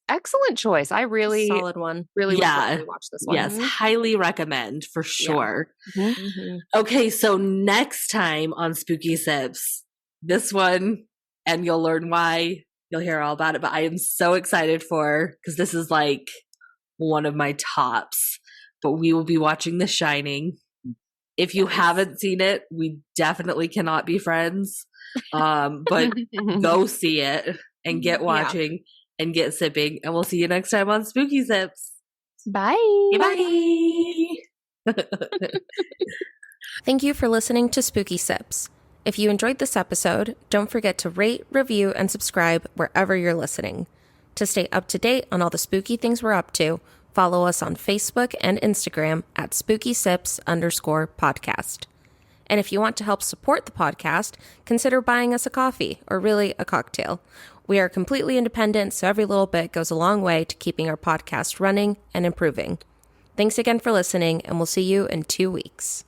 Excellent choice. I really solid one. Really watch this one. Yes, highly recommend for sure. Okay, so next time on Spooky Sips, this one, and you'll learn why. You'll hear all about it, but I am so excited because this is like one of my tops. But we will be watching The Shining. If you haven't seen it, we definitely cannot be friends. But go see it and get watching. And get sipping, and we'll see you next time on Spooky Sips. Bye. Bye. Thank you for listening to Spooky Sips. If you enjoyed this episode, don't forget to rate, review, and subscribe wherever you're listening. To stay up to date on all the spooky things we're up to, follow us on Facebook and Instagram at SpookySips_podcast. And if you want to help support the podcast, consider buying us a coffee, or really a cocktail. We are completely independent, so every little bit goes a long way to keeping our podcast running and improving. Thanks again for listening, and we'll see you in 2 weeks.